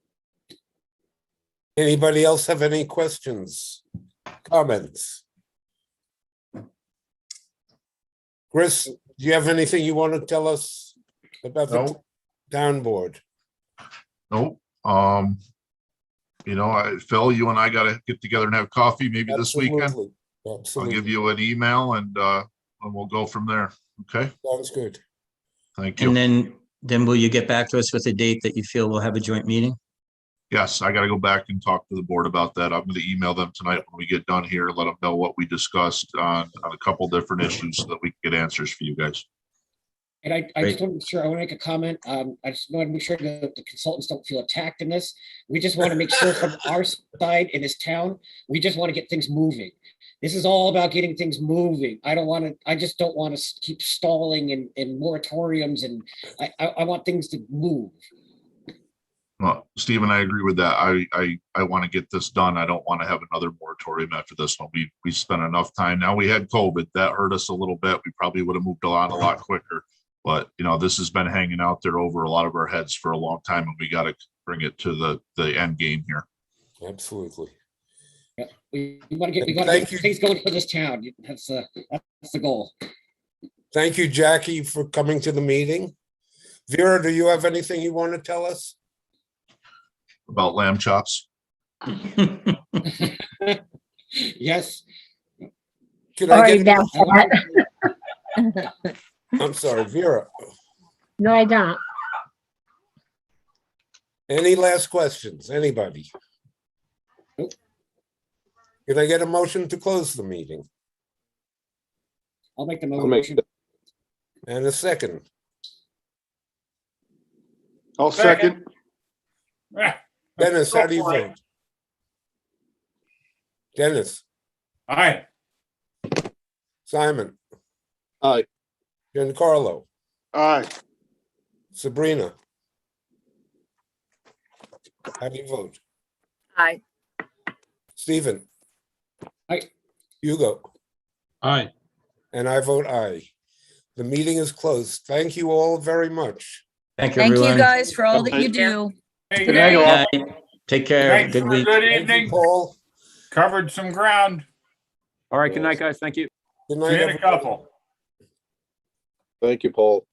Anybody else have any questions, comments? Chris, do you have anything you want to tell us about the No. town board? Nope. Phil, you and I gotta get together and have coffee maybe this weekend. Absolutely. I'll Absolutely. give you an email and we'll go from there. Okay, Sounds good. thank you. And then will you get back to us with a date that you feel we'll have a joint meeting? Yes, I gotta go back and talk to the board about that. I'm gonna email them tonight when we get done here, let them know what we discussed on a couple different issues so that we can get answers for you guys. And I Great. just want to make sure, I want to make a comment. I just want to make sure that the consultants don't feel attacked in this. We just want to make sure from our side in this town, we just want to get things moving. This is all about getting things moving. I just don't want to keep stalling and moratoriums, and I want things to move. Well, Stephen, I agree with that. I want to get this done. I don't want to have another moratorium after this one. We spent enough time. Now we had COVID. That hurt us a little bit. We probably would have moved on a lot quicker. But, this has been hanging out there over a lot of our heads for a long time, and we got to bring it to the end game here. Absolutely. Yeah, we want to Thank get you. things going for this town. That's the goal. Thank you, Jackie, for coming to the meeting. Vera, do you have anything you want to tell us? About lamb chops. Yes. Could I Sorry get, about that. I'm sorry, Vera, No, I don't. any last questions? Anybody? Could I get a motion to close the meeting? I'll make the I'll make motion. And a second. I'll second. Dennis, how do you Go for it. vote? Dennis, Aye. Simon, Aye. Giancarlo, Aye. Sabrina. How do you vote? Aye. Stephen? Aye. Hugo? Aye. And I vote aye. The meeting is closed. Thank you all very much. Thank you, Thank you everyone. guys for all that you Thank do. Hey, Good night, all. Good night. Take care. Thanks Good for a week. good Thank you, evening. Paul. Covered some ground. All right, good night, guys. Thank you. Good See night, you in a everybody. couple. Thank you, Paul.